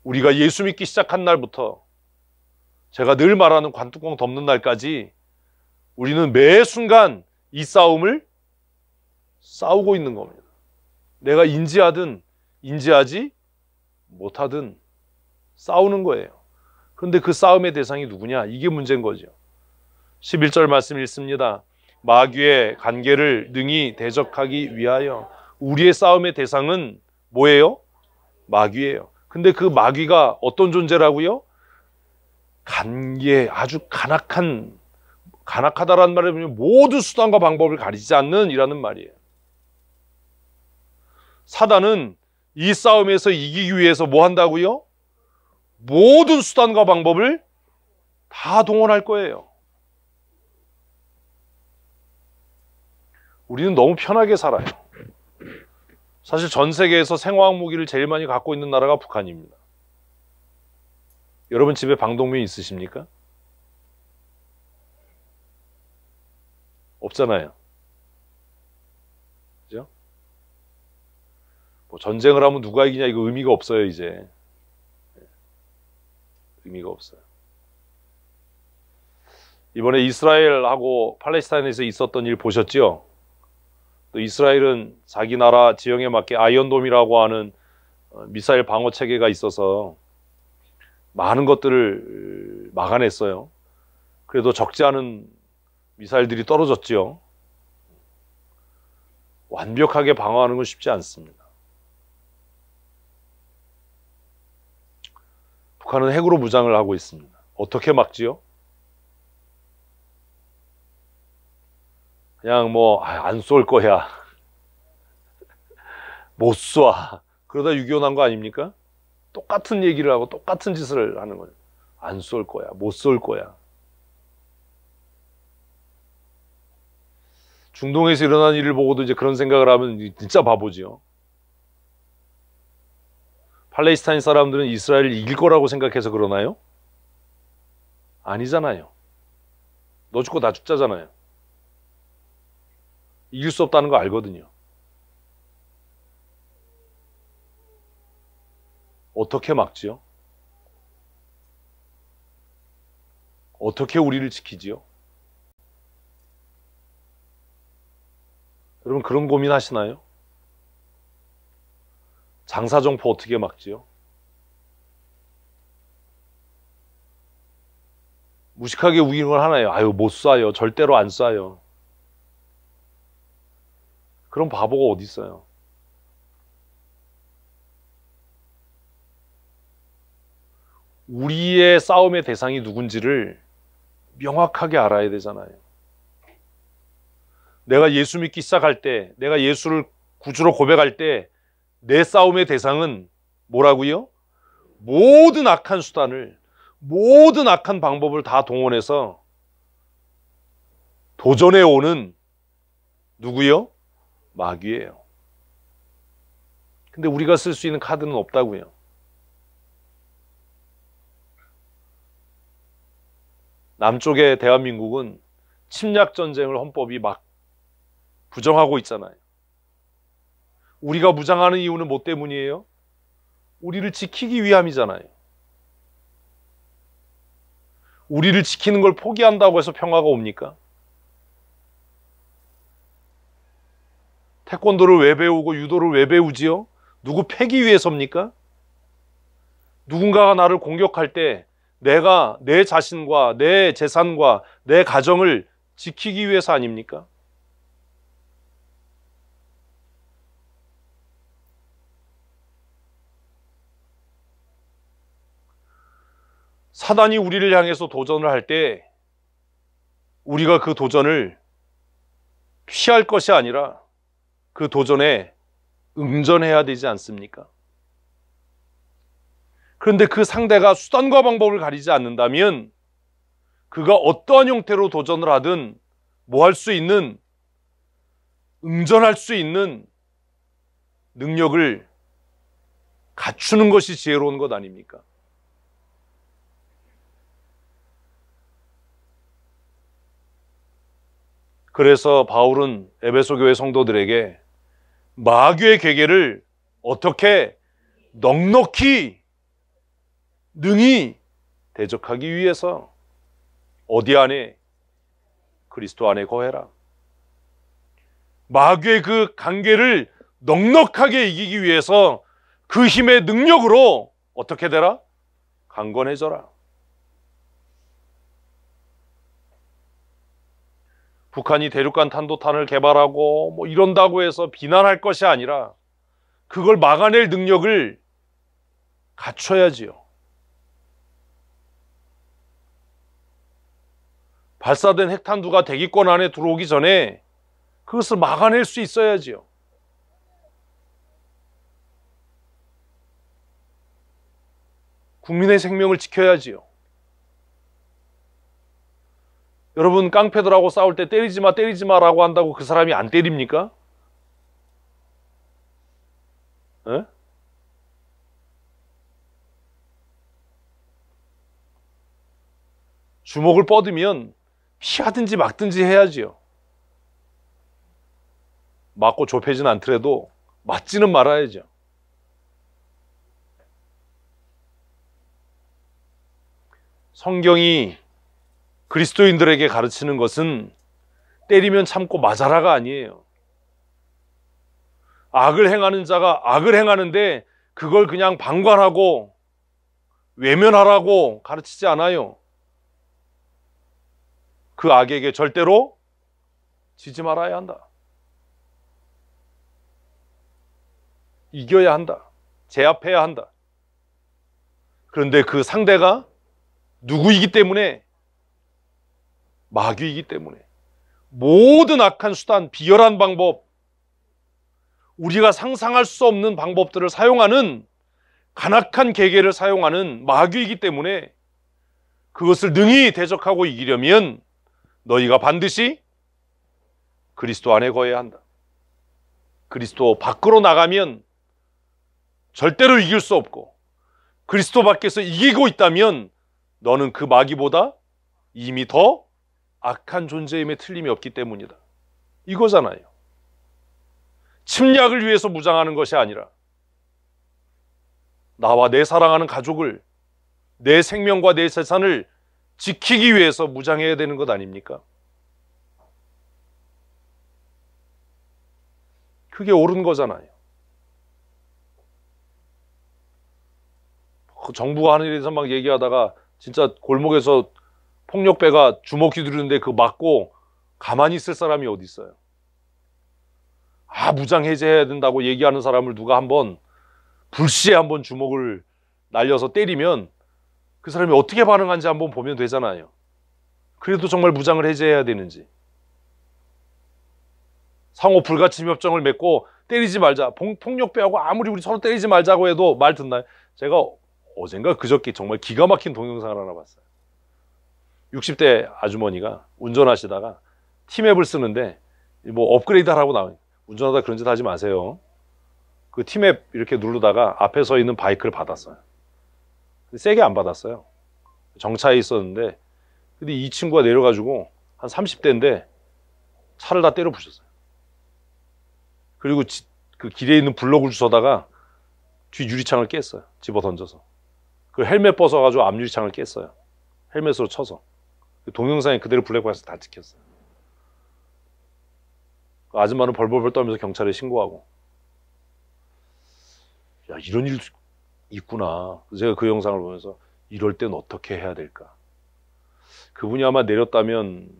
우리가 예수 믿기 시작한 날부터 제가 늘 말하는 관뚜껑 덮는 날까지 우리는 매 순간 이 싸움을 싸우고 있는 겁니다. 내가 인지하든 인지하지 못하든 싸우는 거예요. 그런데 그 싸움의 대상이 누구냐? 이게 문제인 거죠. 11절 말씀 읽습니다. 마귀의 간계를 능히 대적하기 위하여. 우리의 싸움의 대상은 뭐예요? 마귀예요. 근데 그 마귀가 어떤 존재라고요? 간계, 아주 간악하다라는 말은 모든 수단과 방법을 가리지 않는 이라는 말이에요. 사단은 이 싸움에서 이기기 위해서 뭐 한다고요? 모든 수단과 방법을 다 동원할 거예요. 우리는 너무 편하게 살아요. 사실 전 세계에서 생화학 무기를 제일 많이 갖고 있는 나라가 북한입니다. 여러분 집에 방독면 있으십니까? 없잖아요. 그죠? 뭐 전쟁을 하면 누가 이기냐 이거 의미가 없어요, 이제. 의미가 없어요. 이번에 이스라엘하고 팔레스타인에서 있었던 일 보셨죠? 또 이스라엘은 자기 나라 지형에 맞게 아이언돔이라고 하는 미사일 방어 체계가 있어서 많은 것들을 막아냈어요. 그래도 적지 않은 미사일들이 떨어졌죠. 완벽하게 방어하는 건 쉽지 않습니다. 북한은 핵으로 무장을 하고 있습니다. 어떻게 막지요? 그냥 뭐 안 쏠 거야. 못 쏴. 그러다 6.25 난 거 아닙니까? 똑같은 얘기를 하고 똑같은 짓을 하는 거예요. 안 쏠 거야. 못 쏠 거야. 중동에서 일어난 일을 보고도 이제 그런 생각을 하면 진짜 바보지요. 팔레스타인 사람들은 이스라엘을 이길 거라고 생각해서 그러나요? 아니잖아요. 너 죽고 나 죽자잖아요. 이길 수 없다는 거 알거든요. 어떻게 막지요? 어떻게 우리를 지키지요? 여러분 그런 고민 하시나요? 장사정포 어떻게 막지요? 무식하게 우기는 하나요? 아유 못 쏴요. 절대로 안 쏴요. 그런 바보가 어디 있어요? 우리의 싸움의 대상이 누군지를 명확하게 알아야 되잖아요. 내가 예수 믿기 시작할 때, 내가 예수를 구주로 고백할 때 내 싸움의 대상은 뭐라고요? 모든 악한 수단을, 모든 악한 방법을 다 동원해서 도전해 오는 누구요? 마귀예요. 근데 우리가 쓸 수 있는 카드는 없다고요. 남쪽의 대한민국은 침략전쟁을 헌법이 막 부정하고 있잖아요. 우리가 무장하는 이유는 뭐 때문이에요? 우리를 지키기 위함이잖아요. 우리를 지키는 걸 포기한다고 해서 평화가 옵니까? 태권도를 왜 배우고 유도를 왜 배우지요? 누구 패기 위해서입니까? 누군가가 나를 공격할 때 내가 내 자신과 내 재산과 내 가정을 지키기 위해서 아닙니까? 사단이 우리를 향해서 도전을 할 때 우리가 그 도전을 피할 것이 아니라 그 도전에 응전해야 되지 않습니까? 그런데 그 상대가 수단과 방법을 가리지 않는다면 그가 어떠한 형태로 도전을 하든 뭐 할 수 있는, 응전할 수 있는 능력을 갖추는 것이 지혜로운 것 아닙니까? 그래서 바울은 에베소 교회 성도들에게 마귀의 계계를 어떻게 넉넉히 능히 대적하기 위해서 어디 안에? 그리스도 안에 거해라. 마귀의 그 관계를 넉넉하게 이기기 위해서 그 힘의 능력으로 어떻게 되라? 강건해져라. 북한이 대륙간 탄도탄을 개발하고 뭐 이런다고 해서 비난할 것이 아니라 그걸 막아낼 능력을 갖춰야지요. 발사된 핵탄두가 대기권 안에 들어오기 전에 그것을 막아낼 수 있어야지요. 국민의 생명을 지켜야지요. 여러분 깡패들하고 싸울 때 때리지 마 때리지 마라고 한다고 그 사람이 안 때립니까? 에? 주먹을 뻗으면 피하든지 막든지 해야지요. 맞고 좁혀진 않더라도 맞지는 말아야죠. 성경이 그리스도인들에게 가르치는 것은 때리면 참고 맞아라가 아니에요. 악을 행하는 자가 악을 행하는데 그걸 그냥 방관하고 외면하라고 가르치지 않아요. 그 악에게 절대로 지지 말아야 한다. 이겨야 한다. 제압해야 한다. 그런데 그 상대가 누구이기 때문에? 마귀이기 때문에. 모든 악한 수단, 비열한 방법, 우리가 상상할 수 없는 방법들을 사용하는 간악한 계계를 사용하는 마귀이기 때문에 그것을 능히 대적하고 이기려면 너희가 반드시 그리스도 안에 거해야 한다. 그리스도 밖으로 나가면 절대로 이길 수 없고, 그리스도 밖에서 이기고 있다면 너는 그 마귀보다 이미 더 악한 존재임에 틀림이 없기 때문이다. 이거잖아요. 침략을 위해서 무장하는 것이 아니라 나와 내 사랑하는 가족을, 내 생명과 내 재산을 지키기 위해서 무장해야 되는 것 아닙니까? 그게 옳은 거잖아요. 그 정부가 하는 일에 대해서 막 얘기하다가 진짜 골목에서 폭력배가 주먹 휘두르는데 그 맞고 가만히 있을 사람이 어디 있어요? 무장 해제해야 된다고 얘기하는 사람을 누가 한번 불시에 한번 주먹을 날려서 때리면 그 사람이 어떻게 반응하는지 한번 보면 되잖아요. 그래도 정말 무장을 해제해야 되는지. 상호 불가침 협정을 맺고 때리지 말자. 폭력배하고 아무리 우리 서로 때리지 말자고 해도 말 듣나요? 제가 어젠가 그저께 정말 기가 막힌 동영상을 하나 봤어요. 60대 아주머니가 운전하시다가 티맵을 쓰는데 뭐 업그레이드 하라고 나와요. 운전하다 그런 짓 하지 마세요. 그 티맵 이렇게 누르다가 앞에 서 있는 바이크를 받았어요. 세게 안 받았어요. 정차에 있었는데 근데 이 친구가 내려가지고 한 30대인데 차를 다 때려 부셨어요. 그리고 그 길에 있는 블록을 주워다가 뒤 유리창을 깼어요. 집어 던져서. 그 헬멧 벗어가지고 앞 유리창을 깼어요. 헬멧으로 쳐서. 동영상에 그대로 블랙박스 다 찍혔어요. 그 아줌마는 벌벌벌 떨면서 경찰에 신고하고. 야, 이런 일도 있구나. 제가 그 영상을 보면서 이럴 땐 어떻게 해야 될까? 그분이 아마 내렸다면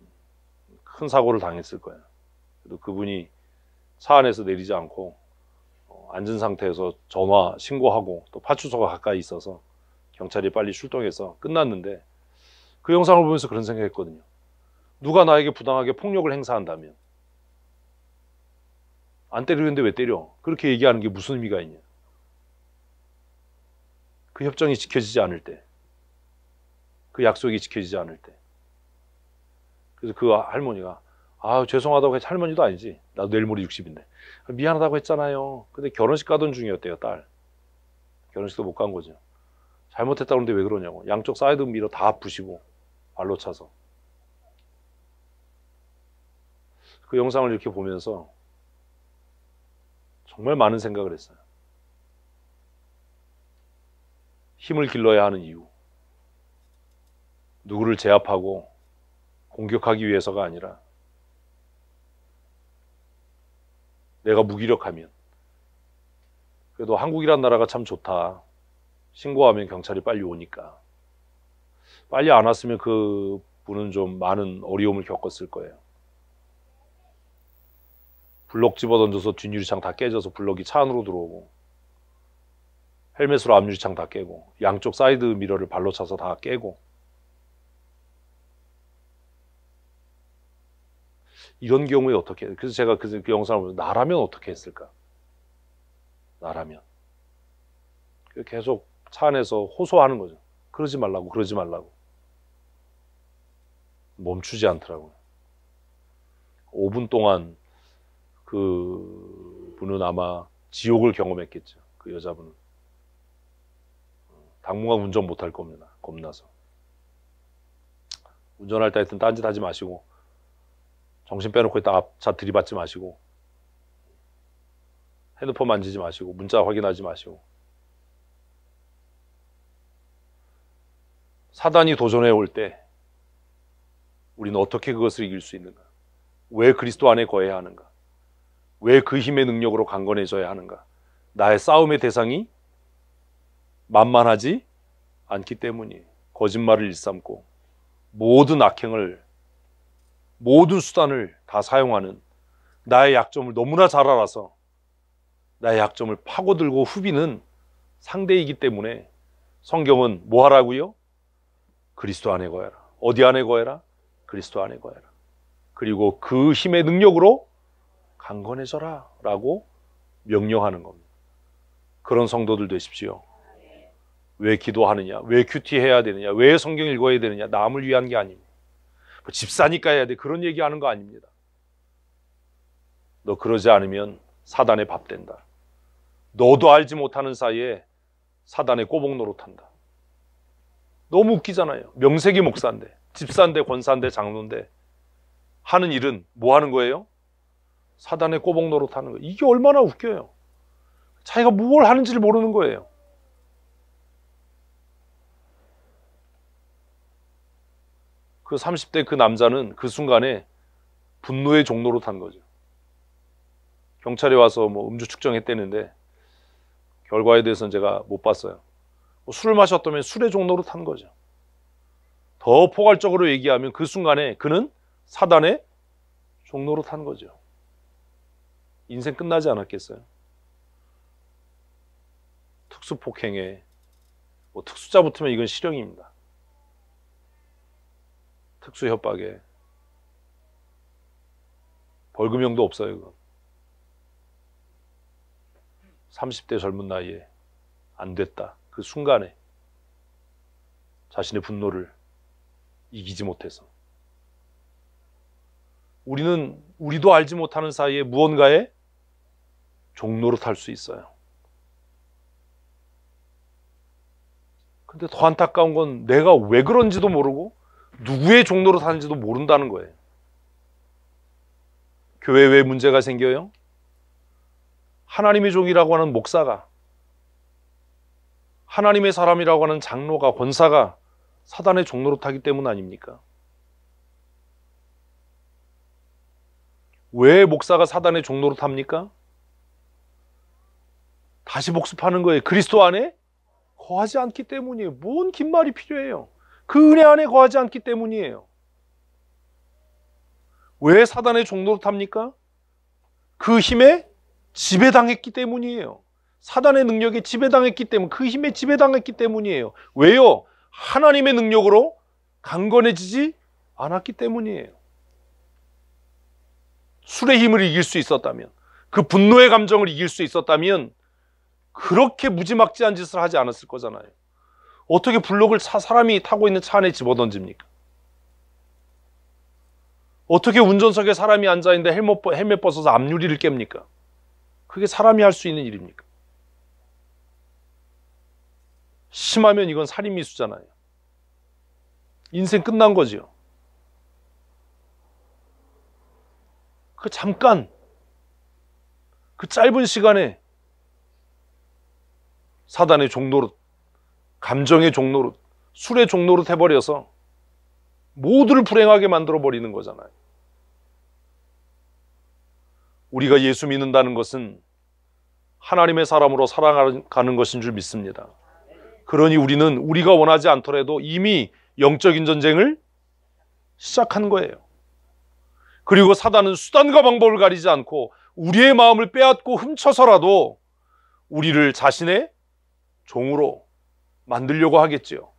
큰 사고를 당했을 거예요. 그래도 그분이 차 안에서 내리지 않고 앉은 상태에서 전화 신고하고 또 파출소가 가까이 있어서 경찰이 빨리 출동해서 끝났는데 그 영상을 보면서 그런 생각했거든요. 누가 나에게 부당하게 폭력을 행사한다면 안 때리는데 왜 때려? 그렇게 얘기하는 게 무슨 의미가 있냐? 그 협정이 지켜지지 않을 때, 그 약속이 지켜지지 않을 때. 그래서 그 할머니가 죄송하다고 했지. 할머니도 아니지. 나도 내일 모레 60인데. 미안하다고 했잖아요. 근데 결혼식 가던 중이었대요, 딸. 결혼식도 못 간 거죠. 잘못했다고 하는데 왜 그러냐고. 양쪽 사이드 미러 다 부시고 발로 차서. 그 영상을 이렇게 보면서 정말 많은 생각을 했어요. 힘을 길러야 하는 이유. 누구를 제압하고 공격하기 위해서가 아니라 내가 무기력하면 그래도 한국이란 나라가 참 좋다. 신고하면 경찰이 빨리 오니까. 빨리 안 왔으면 그 분은 좀 많은 어려움을 겪었을 거예요. 블록 집어던져서 뒷유리창 다 깨져서 블록이 차 안으로 들어오고 헬멧으로 앞유리창 다 깨고 양쪽 사이드 미러를 발로 차서 다 깨고 이런 경우에 어떻게 그래서 제가 그 영상을 보면서 나라면 어떻게 했을까? 나라면 계속 차 안에서 호소하는 거죠. 그러지 말라고 그러지 말라고. 멈추지 않더라고요. 5분 동안 그 분은 아마 지옥을 경험했겠죠. 그 여자분은. 당분간 운전 못할 겁니다. 겁나서. 운전할 때 하여튼 딴짓 하지 마시고 정신 빼놓고 있다 앞차 들이받지 마시고 핸드폰 만지지 마시고 문자 확인하지 마시고 사단이 도전해 올 때 우리는 어떻게 그것을 이길 수 있는가? 왜 그리스도 안에 거해야 하는가? 왜 그 힘의 능력으로 강건해져야 하는가? 나의 싸움의 대상이 만만하지 않기 때문이에요. 거짓말을 일삼고 모든 악행을, 모든 수단을 다 사용하는 나의 약점을 너무나 잘 알아서 나의 약점을 파고들고 후비는 상대이기 때문에 성경은 뭐 하라고요? 그리스도 안에 거해라. 어디 안에 거해라? 그리스도 안에 거해라. 그리고 그 힘의 능력으로 강건해져라 라고 명령하는 겁니다. 그런 성도들 되십시오. 왜 기도하느냐? 왜 큐티해야 되느냐? 왜 성경 읽어야 되느냐? 남을 위한 게 아닙니다. 뭐 집사니까 해야 돼. 그런 얘기하는 거 아닙니다. 너 그러지 않으면 사단의 밥 된다. 너도 알지 못하는 사이에 사단의 꼬복 노릇한다. 너무 웃기잖아요. 명색이 목사인데, 집사인데, 권사인데, 장로인데 하는 일은 뭐 하는 거예요? 사단의 꼬복 노릇하는 거예요. 이게 얼마나 웃겨요. 자기가 뭘 하는지를 모르는 거예요. 그 30대 그 남자는 그 순간에 분노의 종로로 탄 거죠. 경찰이 와서 뭐 음주 측정했다는데 결과에 대해서는 제가 못 봤어요. 술을 마셨다면 술의 종로로 탄 거죠. 더 포괄적으로 얘기하면 그 순간에 그는 사단의 종로로 탄 거죠. 인생 끝나지 않았겠어요? 특수폭행에 뭐 특수자 붙으면 이건 실형입니다. 특수협박에 벌금형도 없어요. 그건. 30대 젊은 나이에 안 됐다. 그 순간에 자신의 분노를 이기지 못해서 우리도 알지 못하는 사이에 무언가에 종로로 탈 수 있어요. 근데 더 안타까운 건 내가 왜 그런지도 모르고 누구의 종로로 타는지도 모른다는 거예요. 교회에 왜 문제가 생겨요? 하나님의 종이라고 하는 목사가, 하나님의 사람이라고 하는 장로가, 권사가 사단의 종로로 타기 때문 아닙니까? 왜 목사가 사단의 종로로 탑니까? 다시 복습하는 거예요. 그리스도 안에 거하지 않기 때문이에요. 뭔 긴 말이 필요해요. 그 은혜 안에 거하지 않기 때문이에요. 왜 사단의 종로로 탑니까? 그 힘에 지배당했기 때문이에요. 사단의 능력에 지배당했기 때문, 그 힘에 지배당했기 때문이에요. 왜요? 하나님의 능력으로 강건해지지 않았기 때문이에요. 술의 힘을 이길 수 있었다면, 그 분노의 감정을 이길 수 있었다면 그렇게 무지막지한 짓을 하지 않았을 거잖아요. 어떻게 블록을 사람이 타고 있는 차 안에 집어던집니까? 어떻게 운전석에 사람이 앉아있는데 헬멧 벗어서 앞유리를 깹니까? 그게 사람이 할 수 있는 일입니까? 심하면 이건 살인미수잖아요. 인생 끝난 거죠. 그 잠깐, 그 짧은 시간에 사단의 종노릇, 감정의 종노릇, 술의 종노릇 해버려서 모두를 불행하게 만들어버리는 거잖아요. 우리가 예수 믿는다는 것은 하나님의 사람으로 살아가는 것인 줄 믿습니다. 그러니 우리는 우리가 원하지 않더라도 이미 영적인 전쟁을 시작한 거예요. 그리고 사단은 수단과 방법을 가리지 않고 우리의 마음을 빼앗고 훔쳐서라도 우리를 자신의 종으로 만들려고 하겠지요.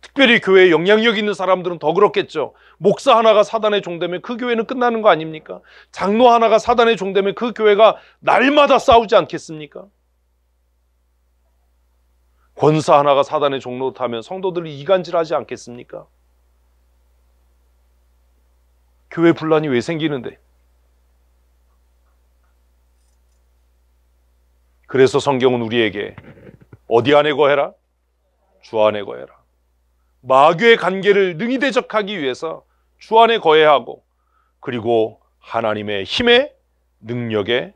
특별히 교회에 영향력 있는 사람들은 더 그렇겠죠. 목사 하나가 사단의 종되면 그 교회는 끝나는 거 아닙니까? 장로 하나가 사단의 종되면 그 교회가 날마다 싸우지 않겠습니까? 권사 하나가 사단의 종로 타면 성도들이 이간질하지 않겠습니까? 교회 분란이 왜 생기는데? 그래서 성경은 우리에게 어디 안에 거해라? 주 안에 거해라. 마귀의 관계를 능히 대적하기 위해서 주 안에 거해야 하고, 그리고 하나님의 힘의 능력에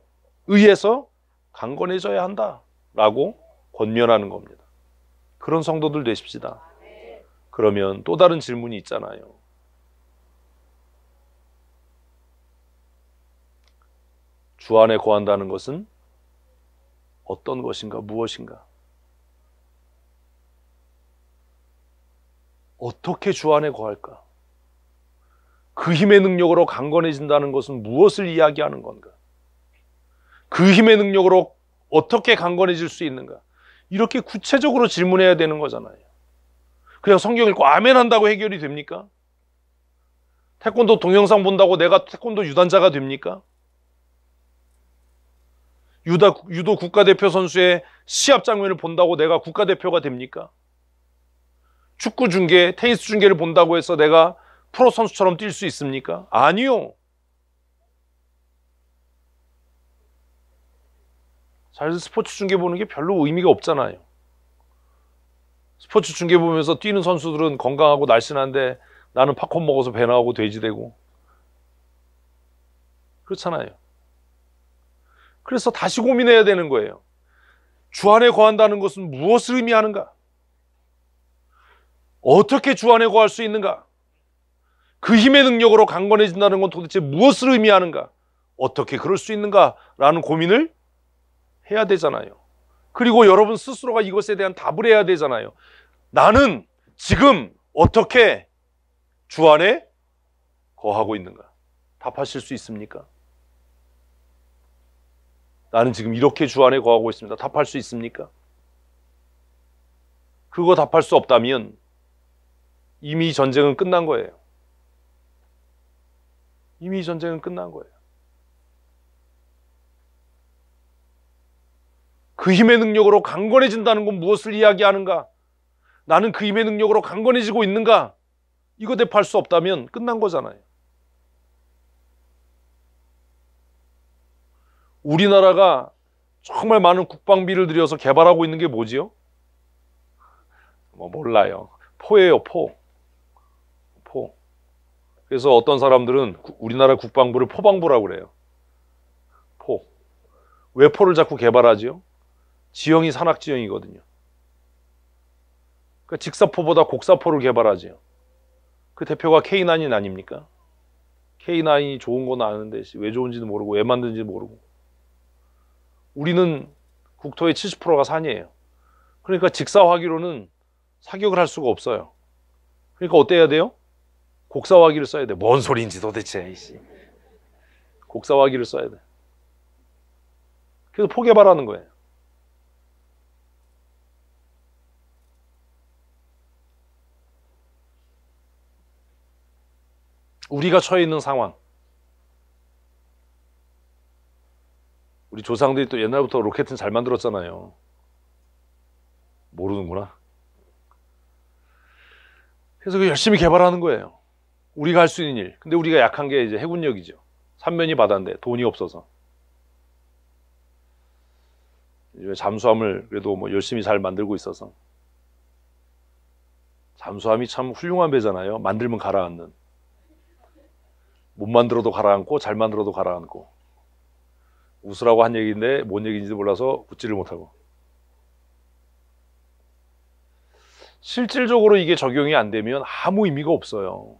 의해서 강건해져야 한다라고 권면하는 겁니다. 그런 성도들 되십시다. 그러면 또 다른 질문이 있잖아요. 주 안에 거한다는 것은 어떤 것인가, 무엇인가? 어떻게 주 안에 거할까? 그 힘의 능력으로 강건해진다는 것은 무엇을 이야기하는 건가? 그 힘의 능력으로 어떻게 강건해질 수 있는가? 이렇게 구체적으로 질문해야 되는 거잖아요. 그냥 성경 읽고 아멘 한다고 해결이 됩니까? 태권도 동영상 본다고 내가 태권도 유단자가 됩니까? 유도 국가대표 선수의 시합 장면을 본다고 내가 국가대표가 됩니까? 축구 중계, 테니스 중계를 본다고 해서 내가 프로 선수처럼 뛸 수 있습니까? 아니요. 사실 스포츠 중계 보는 게 별로 의미가 없잖아요. 스포츠 중계 보면서 뛰는 선수들은 건강하고 날씬한데 나는 팝콘 먹어서 배 나오고 돼지 되고 그렇잖아요. 그래서 다시 고민해야 되는 거예요. 주 안에 거한다는 것은 무엇을 의미하는가? 어떻게 주 안에 거할 수 있는가? 그 힘의 능력으로 강건해진다는 건 도대체 무엇을 의미하는가? 어떻게 그럴 수 있는가라는 고민을 해야 되잖아요. 그리고 여러분 스스로가 이것에 대한 답을 해야 되잖아요. 나는 지금 어떻게 주 안에 거하고 있는가? 답하실 수 있습니까? 나는 지금 이렇게 주 안에 거하고 있습니다. 답할 수 있습니까? 그거 답할 수 없다면 이미 전쟁은 끝난 거예요. 이미 전쟁은 끝난 거예요. 그 힘의 능력으로 강건해진다는 건 무엇을 이야기하는가? 나는 그 힘의 능력으로 강건해지고 있는가? 이거 대답할 수 없다면 끝난 거잖아요. 우리나라가 정말 많은 국방비를 들여서 개발하고 있는 게 뭐지요? 몰라요. 포예요, 포. 그래서 어떤 사람들은 우리나라 국방부를 포방부라고 그래요. 포. 왜 포를 자꾸 개발하지요? 지형이 산악지형이거든요. 그러니까 직사포보다 곡사포를 개발하지요. 그 대표가 K9이 아닙니까? K9이 좋은 건 아는데 왜 좋은지도 모르고 왜 만든지도 모르고. 우리는 국토의 70%가 산이에요. 그러니까 직사화기로는 사격을 할 수가 없어요. 그러니까 어때 해야 돼요? 곡사화기를 써야 돼. 뭔 소리인지 도대체. 곡사화기를 써야 돼. 그래서 포 개발하는 거예요. 우리가 처해 있는 상황. 우리 조상들이 또 옛날부터 로켓은 잘 만들었잖아요. 모르는구나. 그래서 열심히 개발하는 거예요. 우리가 할 수 있는 일. 근데 우리가 약한 게 이제 해군력이죠. 삼면이 바다인데 돈이 없어서. 잠수함을 그래도 뭐 열심히 잘 만들고 있어서. 잠수함이 참 훌륭한 배잖아요. 만들면 가라앉는. 못 만들어도 가라앉고 잘 만들어도 가라앉고. 웃으라고 한 얘기인데 뭔 얘기인지 몰라서 웃지를 못하고. 실질적으로 이게 적용이 안 되면 아무 의미가 없어요.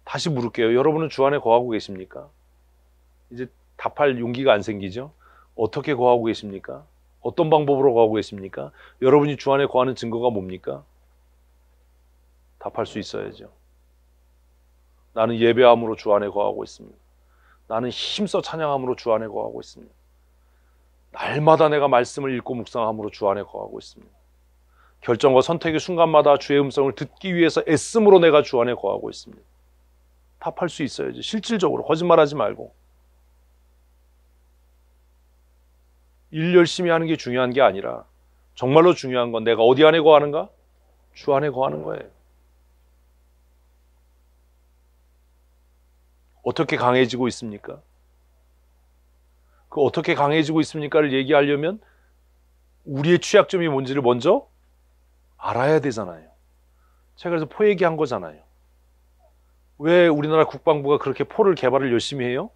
다시 물을게요. 여러분은 주 안에 거하고 계십니까? 이제 답할 용기가 안 생기죠? 어떻게 거하고 계십니까? 어떤 방법으로 거하고 계십니까? 여러분이 주 안에 거하는 증거가 뭡니까? 답할 수 있어야죠. 나는 예배함으로 주 안에 거하고 있습니다. 나는 힘써 찬양함으로 주 안에 거하고 있습니다. 날마다 내가 말씀을 읽고 묵상함으로 주 안에 거하고 있습니다. 결정과 선택의 순간마다 주의 음성을 듣기 위해서 애씀으로 내가 주 안에 거하고 있습니다. 답할 수 있어야지. 실질적으로 거짓말하지 말고. 일 열심히 하는 게 중요한 게 아니라 정말로 중요한 건 내가 어디 안에 거하는가? 주 안에 거하는 거예요. 어떻게 강해지고 있습니까? 그 어떻게 강해지고 있습니까를 얘기하려면 우리의 취약점이 뭔지를 먼저 알아야 되잖아요. 제가 그래서 포 얘기한 거잖아요. 왜 우리나라 국방부가 그렇게 포를 개발을 열심히 해요?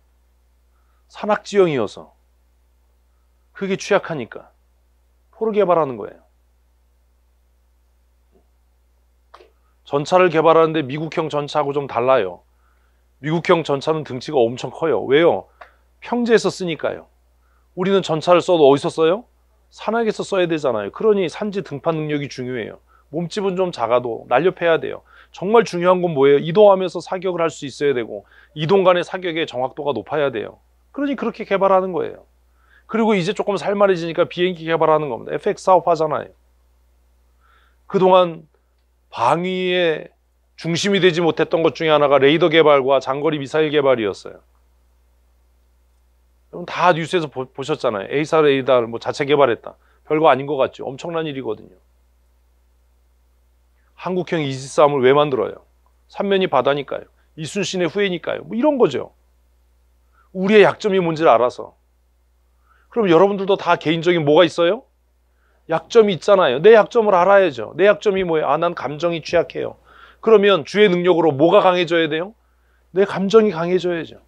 산악지형이어서. 그게 취약하니까 포를 개발하는 거예요. 전차를 개발하는데 미국형 전차하고 좀 달라요. 미국형 전차는 등치가 엄청 커요. 왜요? 평지에서 쓰니까요. 우리는 전차를 써도 어디서 써요? 산악에서 써야 되잖아요. 그러니 산지 등판 능력이 중요해요. 몸집은 좀 작아도 날렵해야 돼요. 정말 중요한 건 뭐예요? 이동하면서 사격을 할 수 있어야 되고 이동 간의 사격의 정확도가 높아야 돼요. 그러니 그렇게 개발하는 거예요. 그리고 이제 조금 살만해지니까 비행기 개발하는 겁니다. FX 사업하잖아요. 그동안 방위의 중심이 되지 못했던 것 중에 하나가 레이더 개발과 장거리 미사일 개발이었어요. 여러분 다 뉴스에서 보셨잖아요. A사 레이더를 뭐 자체 개발했다. 별거 아닌 것 같죠. 엄청난 일이거든요. 한국형 이지스함을 왜 만들어요? 삼면이 바다니까요. 이순신의 후예니까요. 뭐 이런 거죠. 우리의 약점이 뭔지를 알아서. 그럼 여러분들도 다 개인적인 뭐가 있어요? 약점이 있잖아요. 내 약점을 알아야죠. 내 약점이 뭐예요? 아, 난 감정이 취약해요. 그러면 주의 능력으로 뭐가 강해져야 돼요? 내 감정이 강해져야죠.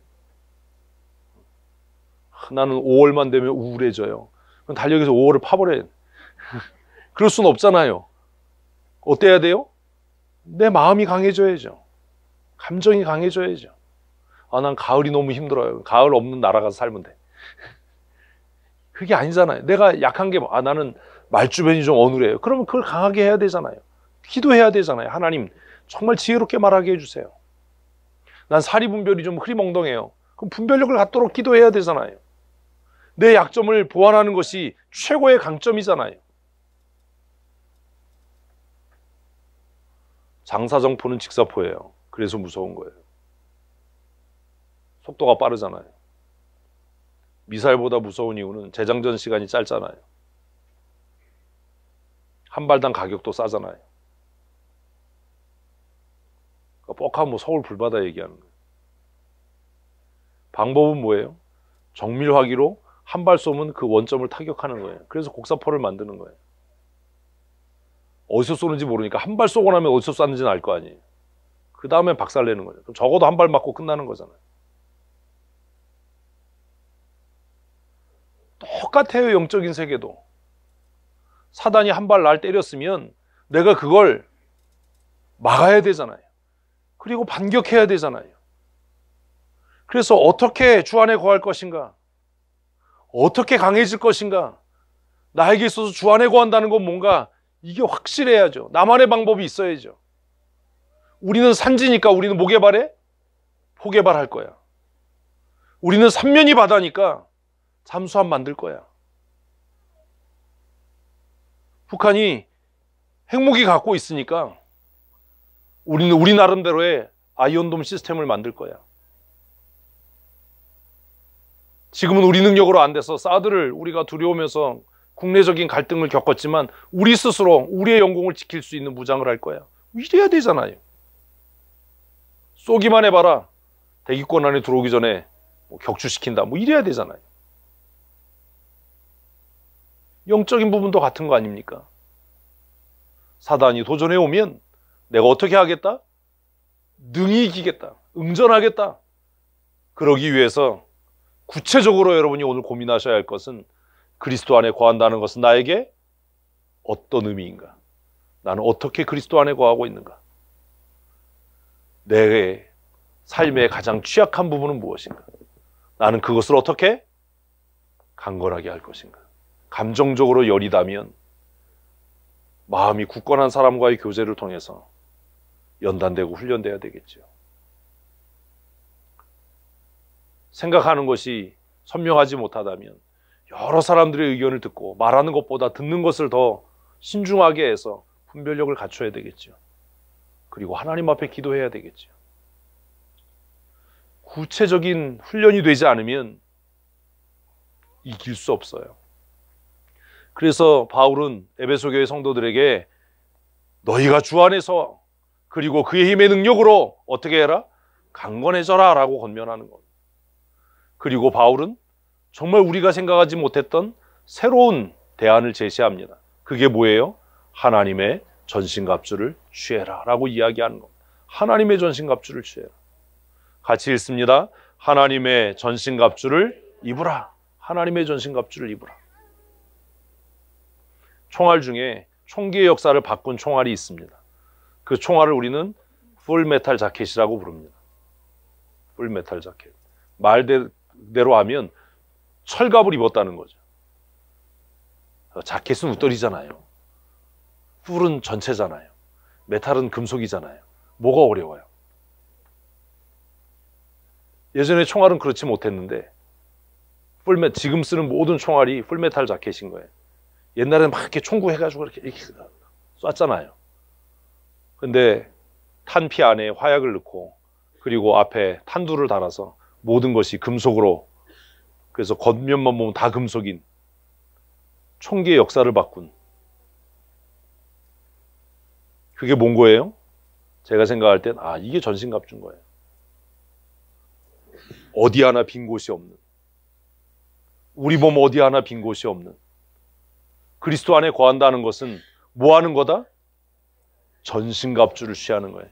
나는 5월만 되면 우울해져요. 그럼 달력에서 5월을 파버려야 돼. 그럴 수는 없잖아요. 어때야 돼요? 내 마음이 강해져야죠. 감정이 강해져야죠. 아, 난 가을이 너무 힘들어요. 가을 없는 나라 가서 살면 돼. 그게 아니잖아요. 내가 약한 게 아, 나는 말주변이 좀 어눌해요. 그러면 그걸 강하게 해야 되잖아요. 기도해야 되잖아요. 하나님 정말 지혜롭게 말하게 해주세요. 난 사리 분별이 좀 흐리멍덩해요. 그럼 분별력을 갖도록 기도해야 되잖아요. 내 약점을 보완하는 것이 최고의 강점이잖아요. 장사정포는 직사포예요. 그래서 무서운 거예요. 속도가 빠르잖아요. 미사일보다 무서운 이유는 재장전 시간이 짧잖아요. 한 발당 가격도 싸잖아요. 그러니까 뻑하면 뭐 서울 불바다 얘기하는 거예요. 방법은 뭐예요? 정밀화기로 한 발 쏘면 그 원점을 타격하는 거예요. 그래서 곡사포를 만드는 거예요. 어디서 쏘는지 모르니까 한 발 쏘고 나면 어디서 쐈는지는 알 거 아니에요. 그 다음에 박살내는 거죠. 그럼 적어도 한 발 맞고 끝나는 거잖아요. 똑같아요. 영적인 세계도. 사단이 한 발 날 때렸으면 내가 그걸 막아야 되잖아요. 그리고 반격해야 되잖아요. 그래서 어떻게 주 안에 거할 것인가? 어떻게 강해질 것인가? 나에게 있어서 주 안에 거한다는 건 뭔가 이게 확실해야죠. 나만의 방법이 있어야죠. 우리는 산지니까 우리는 뭐 개발해? 포 개발할 거야. 우리는 삼면이 바다니까 잠수함 만들 거야. 북한이 핵무기 갖고 있으니까 우리는 우리 나름대로의 아이언돔 시스템을 만들 거야. 지금은 우리 능력으로 안 돼서 사드를 우리가 두려우면서 국내적인 갈등을 겪었지만 우리 스스로 우리의 영공을 지킬 수 있는 무장을 할 거야. 이래야 되잖아요. 쏘기만 해봐라. 대기권 안에 들어오기 전에 뭐 격추시킨다. 뭐 이래야 되잖아요. 영적인 부분도 같은 거 아닙니까? 사단이 도전해 오면 내가 어떻게 하겠다? 능히 이기겠다. 응전하겠다. 그러기 위해서 구체적으로 여러분이 오늘 고민하셔야 할 것은 그리스도 안에 거한다는 것은 나에게 어떤 의미인가? 나는 어떻게 그리스도 안에 거하고 있는가? 내 삶의 가장 취약한 부분은 무엇인가? 나는 그것을 어떻게 강건하게 할 것인가? 감정적으로 여리다면 마음이 굳건한 사람과의 교제를 통해서 연단되고 훈련돼야 되겠죠. 생각하는 것이 선명하지 못하다면 여러 사람들의 의견을 듣고 말하는 것보다 듣는 것을 더 신중하게 해서 분별력을 갖춰야 되겠죠. 그리고 하나님 앞에 기도해야 되겠죠. 구체적인 훈련이 되지 않으면 이길 수 없어요. 그래서 바울은 에베소 교회 성도들에게 너희가 주 안에서 그리고 그의 힘의 능력으로 어떻게 해라? 강건해져라 라고 권면하는 겁니다. 그리고 바울은 정말 우리가 생각하지 못했던 새로운 대안을 제시합니다. 그게 뭐예요? 하나님의 전신갑주를 취해라 라고 이야기하는 겁니다. 하나님의 전신갑주를 취해라. 같이 읽습니다. 하나님의 전신갑주를 입으라. 하나님의 전신갑주를 입으라. 총알 중에 총기의 역사를 바꾼 총알이 있습니다. 그 총알을 우리는 풀메탈 자켓이라고 부릅니다. 풀메탈 자켓. 대로 하면 철갑을 입었다는 거죠. 자켓은 웃돌이잖아요. 뿔은 전체잖아요. 메탈은 금속이잖아요. 뭐가 어려워요? 예전에 총알은 그렇지 못했는데 지금 쓰는 모든 총알이 풀메탈 자켓인 거예요. 옛날에는 막 이렇게 총구 해가지고 이렇게 쐈잖아요. 근데 탄피 안에 화약을 넣고 그리고 앞에 탄두를 달아서 모든 것이 금속으로, 그래서 겉면만 보면 다 금속인 총기의 역사를 바꾼, 그게 뭔 거예요? 제가 생각할 땐 이게 전신갑주인 거예요. 어디 하나 빈 곳이 없는, 우리 몸 어디 하나 빈 곳이 없는, 그리스도 안에 거한다는 것은 뭐 하는 거다? 전신갑주를 취하는 거예요.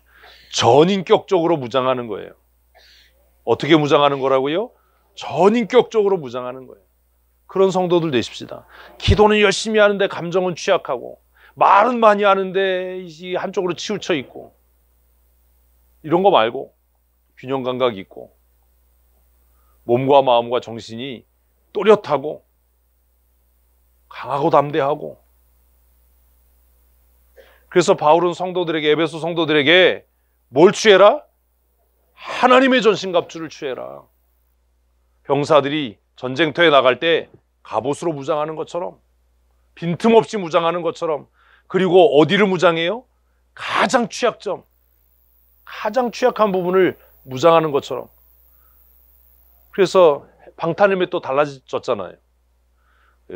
전인격적으로 무장하는 거예요. 어떻게 무장하는 거라고요? 전인격적으로 무장하는 거예요. 그런 성도들 되십시다. 기도는 열심히 하는데 감정은 취약하고, 말은 많이 하는데 한쪽으로 치우쳐 있고, 이런 거 말고 균형 감각이 있고 몸과 마음과 정신이 또렷하고 강하고 담대하고. 그래서 바울은 성도들에게, 에베소 성도들에게 뭘 취해라? 하나님의 전신갑주를 취해라. 병사들이 전쟁터에 나갈 때 갑옷으로 무장하는 것처럼, 빈틈없이 무장하는 것처럼, 그리고 어디를 무장해요? 가장 취약점, 가장 취약한 부분을 무장하는 것처럼. 그래서 방탄헬멧 또 달라졌잖아요.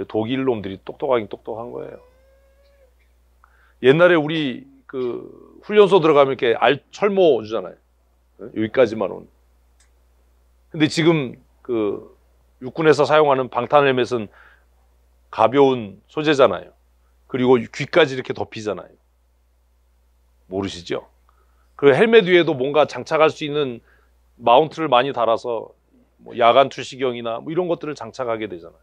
독일 놈들이 똑똑하긴 똑똑한 거예요. 옛날에 우리 그 훈련소 들어가면 이렇게 철모 주잖아요. 여기까지만 온. 근데 지금 그 육군에서 사용하는 방탄헬멧은 가벼운 소재잖아요. 그리고 귀까지 이렇게 덮이잖아요. 모르시죠? 그 헬멧 위에도 뭔가 장착할 수 있는 마운트를 많이 달아서 뭐 야간 투시경이나 뭐 이런 것들을 장착하게 되잖아요.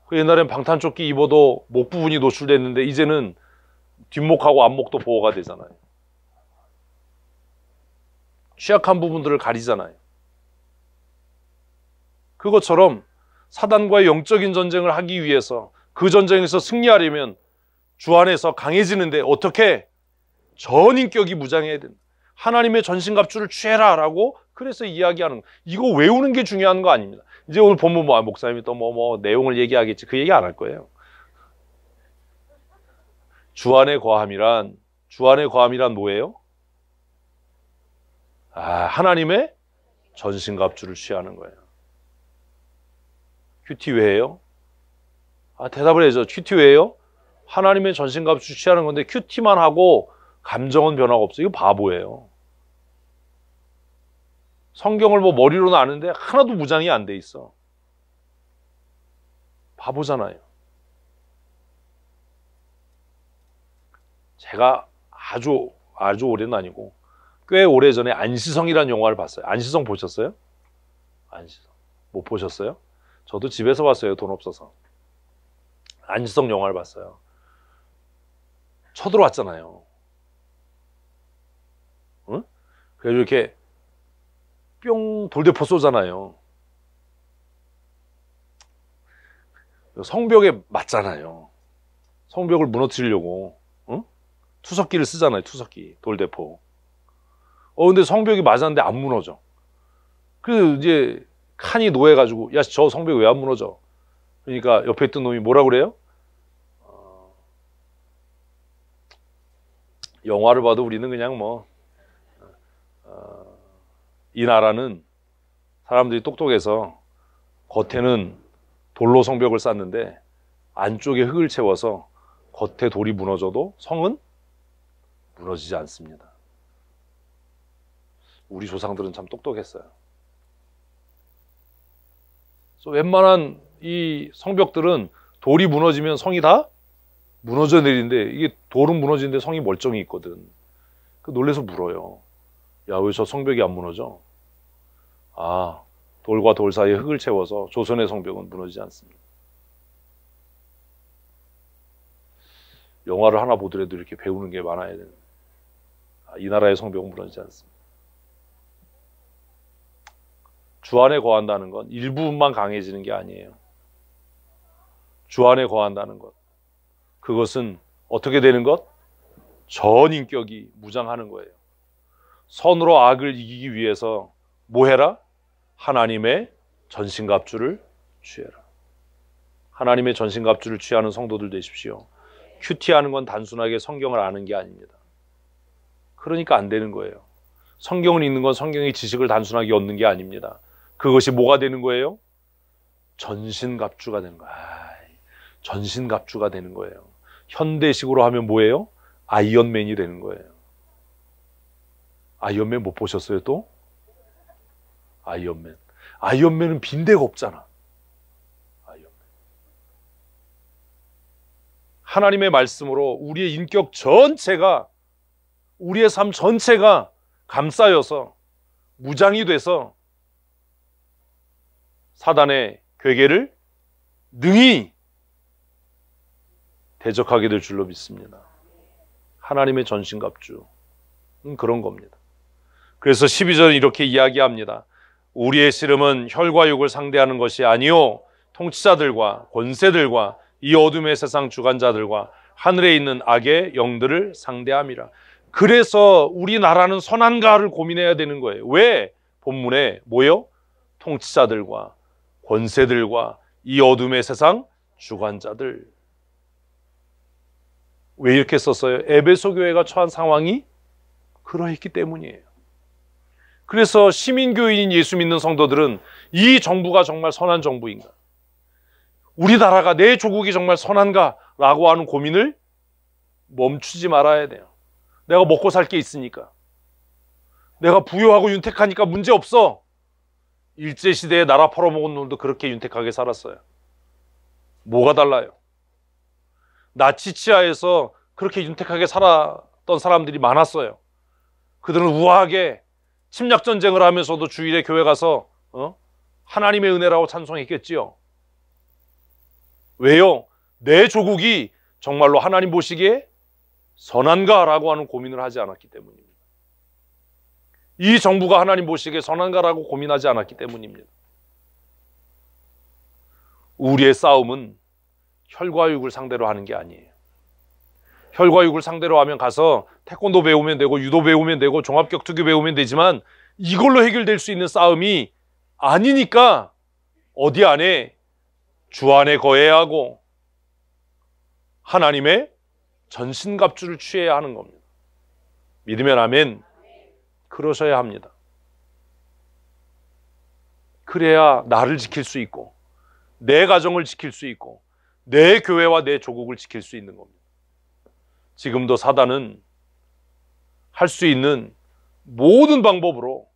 그 옛날엔 방탄조끼 입어도 목 부분이 노출됐는데 이제는 뒷목하고 앞목도 보호가 되잖아요. 취약한 부분들을 가리잖아요. 그것처럼 사단과의 영적인 전쟁을 하기 위해서, 그 전쟁에서 승리하려면 주 안에서 강해지는데 어떻게? 전인격이 무장해야 된다. 하나님의 전신갑주를 취해라 라고 그래서 이야기하는, 이거 외우는 게 중요한 거 아닙니다. 이제 오늘 본문 목사님이 또 내용을 얘기하겠지, 그 얘기 안 할 거예요. 주 안에 거함이란 뭐예요? 하나님의 전신갑주를 취하는 거예요. 큐티 왜예요? 대답을 해야죠. 큐티 왜예요? 하나님의 전신갑주 취하는 건데 큐티만 하고 감정은 변화가 없어요. 이거 바보예요. 성경을 머리로는 아는데 하나도 무장이 안 돼 있어. 바보잖아요. 제가 아주 오래는 아니고 꽤 오래전에 안시성이라는 영화를 봤어요. 안시성 보셨어요? 안시성 못 보셨어요? 저도 집에서 봤어요. 돈 없어서. 안시성 영화를 봤어요. 쳐들어왔잖아요. 응? 그래서 이렇게 뿅 돌대포 쏘잖아요. 성벽에 맞잖아요. 성벽을 무너뜨리려고 투석기를 쓰잖아요. 투석기, 돌대포. 근데 성벽이 맞았는데 안 무너져. 그래서 이제 칸이 노해가지고, 야, 저 성벽 왜 안 무너져? 그러니까 옆에 있던 놈이 뭐라 그래요? 영화를 봐도 우리는 그냥 이 나라는 사람들이 똑똑해서 겉에는 돌로 성벽을 쌓는데 안쪽에 흙을 채워서 겉에 돌이 무너져도 성은 무너지지 않습니다. 우리 조상들은 참 똑똑했어요. 그래서 웬만한 이 성벽들은 돌이 무너지면 성이 다 무너져 내리는데, 이게 돌은 무너지는데 성이 멀쩡히 있거든. 놀래서 물어요. 야, 왜 저 성벽이 안 무너져? 돌과 돌 사이에 흙을 채워서 조선의 성벽은 무너지지 않습니다. 영화를 하나 보더라도 이렇게 배우는 게 많아야 되는데, 이 나라의 성벽은 무너지지 않습니다. 주 안에 거한다는 건 일부분만 강해지는 게 아니에요. 주 안에 거한다는 것, 그것은 어떻게 되는 것? 전 인격이 무장하는 거예요. 선으로 악을 이기기 위해서 뭐 해라? 하나님의 전신갑주를 취해라. 하나님의 전신갑주를 취하는 성도들 되십시오. 큐티하는 건 단순하게 성경을 아는 게 아닙니다. 그러니까 안 되는 거예요. 성경을 읽는 건 성경의 지식을 단순하게 얻는 게 아닙니다. 그것이 뭐가 되는 거예요? 전신갑주가 되는 거예요. 전신갑주가 되는 거예요. 현대식으로 하면 뭐예요? 아이언맨이 되는 거예요. 아이언맨 못 보셨어요 또? 아이언맨. 아이언맨은 빈대가 없잖아. 아이언맨. 하나님의 말씀으로 우리의 인격 전체가, 우리의 삶 전체가 감싸여서 무장이 돼서 사단의 괴계를 능히 대적하게 될 줄로 믿습니다. 하나님의 전신갑주는 그런 겁니다. 그래서 12절은 이렇게 이야기합니다. 우리의 씨름은 혈과 육을 상대하는 것이 아니요 통치자들과 권세들과 이 어둠의 세상 주관자들과 하늘에 있는 악의 영들을 상대함이라. 그래서 우리나라는 선한가를 고민해야 되는 거예요. 왜? 본문에 뭐요? 통치자들과 권세들과 이 어둠의 세상 주관자들. 왜 이렇게 썼어요? 에베소 교회가 처한 상황이 그러했기 때문이에요. 그래서 시민교인인 예수 믿는 성도들은 이 정부가 정말 선한 정부인가? 우리나라가, 내 조국이 정말 선한가? 라고 하는 고민을 멈추지 말아야 돼요. 내가 먹고 살 게 있으니까. 내가 부유하고 윤택하니까 문제없어. 일제시대에 나라 팔아먹은 놈도 그렇게 윤택하게 살았어요. 뭐가 달라요? 나치 치하에서 그렇게 윤택하게 살았던 사람들이 많았어요. 그들은 우아하게 침략전쟁을 하면서도 주일에 교회 가서 하나님의 은혜라고 찬송했겠지요. 왜요? 내 조국이 정말로 하나님 보시기에 선한가라고 하는 고민을 하지 않았기 때문입니다. 이 정부가 하나님 보시기에 선한가라고 고민하지 않았기 때문입니다. 우리의 싸움은 혈과 육을 상대로 하는 게 아니에요. 혈과 육을 상대로 하면 가서 태권도 배우면 되고 유도 배우면 되고 종합격투기 배우면 되지만 이걸로 해결될 수 있는 싸움이 아니니까 어디 안에? 주 안에 거해야 하고 하나님의 전신갑주를 취해야 하는 겁니다. 믿으면 아멘. 그러셔야 합니다. 그래야 나를 지킬 수 있고 내 가정을 지킬 수 있고 내 교회와 내 조국을 지킬 수 있는 겁니다. 지금도 사단은 할 수 있는 모든 방법으로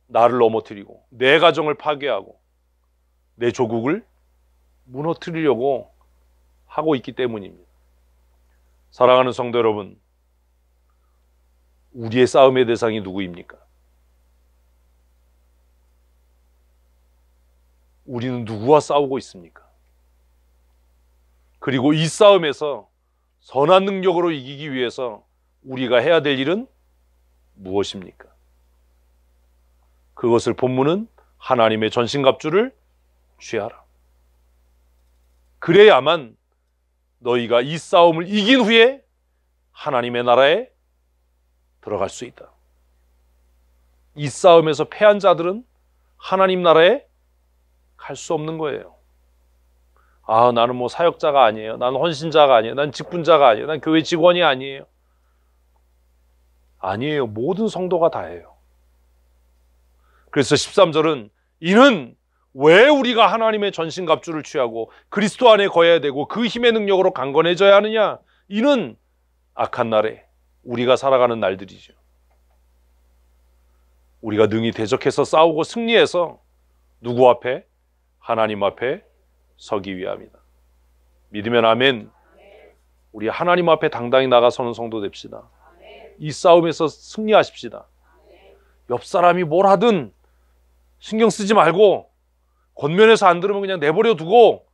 나를 넘어뜨리고 내 가정을 파괴하고 내 조국을 무너뜨리려고 하고 있기 때문입니다. 사랑하는 성도 여러분, 우리의 싸움의 대상이 누구입니까? 우리는 누구와 싸우고 있습니까? 그리고 이 싸움에서 선한 능력으로 이기기 위해서 우리가 해야 될 일은 무엇입니까? 그것을 본문은 하나님의 전신갑주를 취하라. 그래야만 너희가 이 싸움을 이긴 후에 하나님의 나라에 들어갈 수 있다. 이 싸움에서 패한 자들은 하나님 나라에 갈 수 없는 거예요. 아, 나는 뭐 사역자가 아니에요. 나는 헌신자가 아니에요. 난 직분자가 아니에요. 난 교회 직원이 아니에요. 아니에요. 모든 성도가 다예요. 그래서 13절은 이는 왜 우리가 하나님의 전신갑주를 취하고 그리스도 안에 거해야 되고 그 힘의 능력으로 강건해져야 하느냐? 이는 악한 날에 우리가 살아가는 날들이죠. 우리가 능히 대적해서 싸우고 승리해서 누구 앞에? 하나님 앞에 서기 위함이다. 믿으면 아멘. 우리 하나님 앞에 당당히 나가서는 성도 됩시다. 이 싸움에서 승리하십시다. 옆 사람이 뭘 하든 신경 쓰지 말고 권면해서 안 들으면 그냥 내버려 두고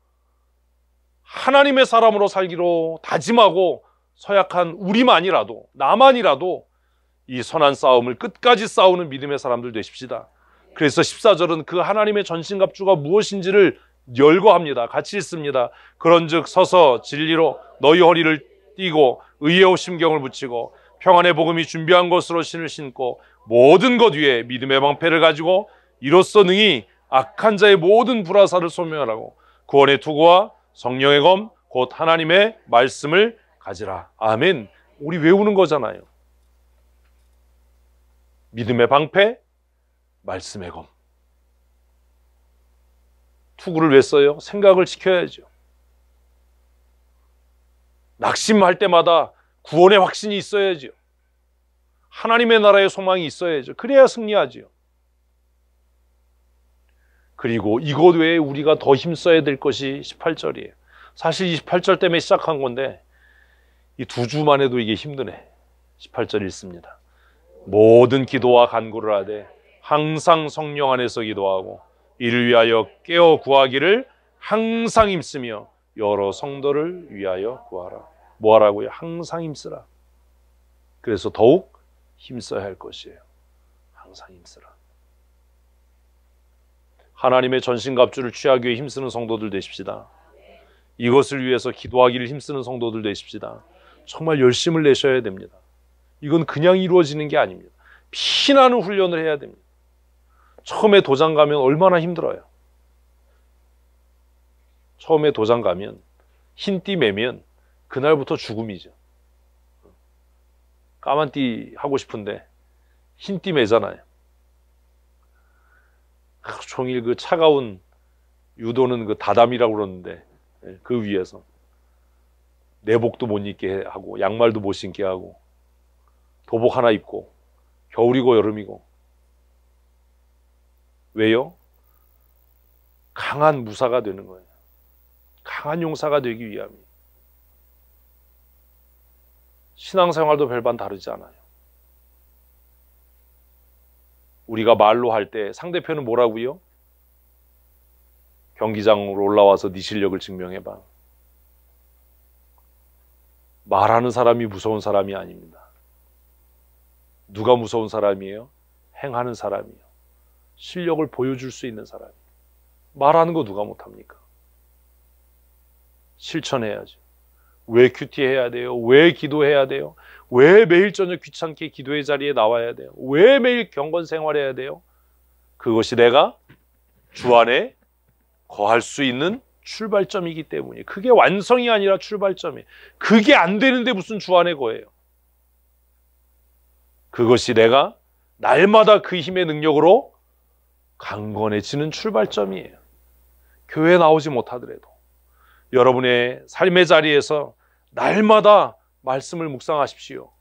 하나님의 사람으로 살기로 다짐하고 서약한 우리만이라도, 나만이라도 이 선한 싸움을 끝까지 싸우는 믿음의 사람들 되십시다. 그래서 14절은 그 하나님의 전신갑주가 무엇인지를 열거합니다. 같이 읽습니다. 그런즉 서서 진리로 너희 허리를 띠고 의의 심경을 붙이고 평안의 복음이 준비한 것으로 신을 신고 모든 것 위에 믿음의 방패를 가지고 이로써 능히 악한 자의 모든 불화살을 소멸하고 구원의 투구와 성령의 검 곧 하나님의 말씀을 가지라. 아멘. 우리 외우는 거잖아요. 믿음의 방패, 말씀의 검. 투구를 왜 써요? 생각을 지켜야죠. 낙심할 때마다 구원의 확신이 있어야죠. 하나님의 나라의 소망이 있어야죠. 그래야 승리하지요. 그리고 이것 외에 우리가 더 힘써야 될 것이 18절이에요. 사실 28절 때문에 시작한 건데 이 2주만 해도 이게 힘드네. 18절 읽습니다. 모든 기도와 간구를 하되 항상 성령 안에서 기도하고 이를 위하여 깨어 구하기를 항상 힘쓰며 여러 성도를 위하여 구하라. 뭐 하라고요? 항상 힘쓰라. 그래서 더욱 힘써야 할 것이에요. 항상 힘쓰라. 하나님의 전신갑주를 취하기 위해 힘쓰는 성도들 되십시다. 이것을 위해서 기도하기를 힘쓰는 성도들 되십시다. 정말 열심을 내셔야 됩니다. 이건 그냥 이루어지는 게 아닙니다. 피나는 훈련을 해야 됩니다. 처음에 도장 가면 얼마나 힘들어요. 처음에 도장 가면 흰띠 매면 그날부터 죽음이죠. 까만띠 하고 싶은데 흰띠 매잖아요. 하루 종일 그 차가운 유도는 그 다담이라고 그러는데 그 위에서 내복도 못 입게 하고 양말도 못 신게 하고 도복 하나 입고 겨울이고 여름이고. 왜요? 강한 무사가 되는 거예요. 강한 용사가 되기 위함이에요. 신앙생활도 별반 다르지 않아요. 우리가 말로 할 때 상대편은 뭐라고요? 경기장으로 올라와서 네 실력을 증명해봐. 말하는 사람이 무서운 사람이 아닙니다. 누가 무서운 사람이에요? 행하는 사람이에요. 실력을 보여줄 수 있는 사람이에요. 말하는 거 누가 못합니까? 실천해야죠. 왜 큐티해야 돼요? 왜 기도해야 돼요? 왜 매일 저녁 귀찮게 기도의 자리에 나와야 돼요? 왜 매일 경건 생활해야 돼요? 그것이 내가 주 안에 거할 수 있는 출발점이기 때문이에요. 그게 완성이 아니라 출발점이에요. 그게 안 되는데 무슨 주 안에 거예요. 그것이 내가 날마다 그 힘의 능력으로 강건해지는 출발점이에요. 교회에 나오지 못하더라도 여러분의 삶의 자리에서 날마다 말씀을 묵상하십시오.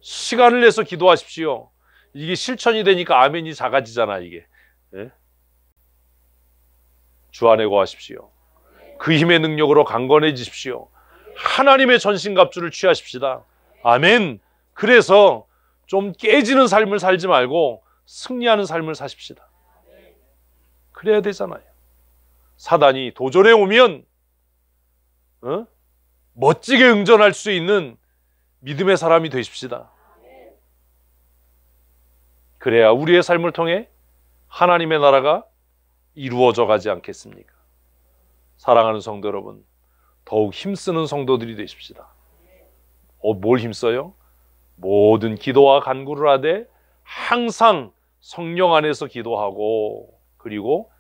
시간을 내서 기도하십시오. 이게 실천이 되니까 아멘이 작아지잖아, 이게. 예? 주 안에 거하십시오. 그 힘의 능력으로 강건해지십시오. 하나님의 전신갑주를 취하십시다. 아멘. 그래서 좀 깨지는 삶을 살지 말고 승리하는 삶을 사십시다. 그래야 되잖아요. 사단이 도전해 오면 멋지게 응전할 수 있는 믿음의 사람이 되십시다. 그래야 우리의 삶을 통해 하나님의 나라가 이루어져 가지 않겠습니까? 사랑하는 성도 여러분, 더욱 힘쓰는 성도들이 되십시다. 뭘 힘써요? 모든 기도와 간구를 하되 항상 성령 안에서 기도하고, 그리고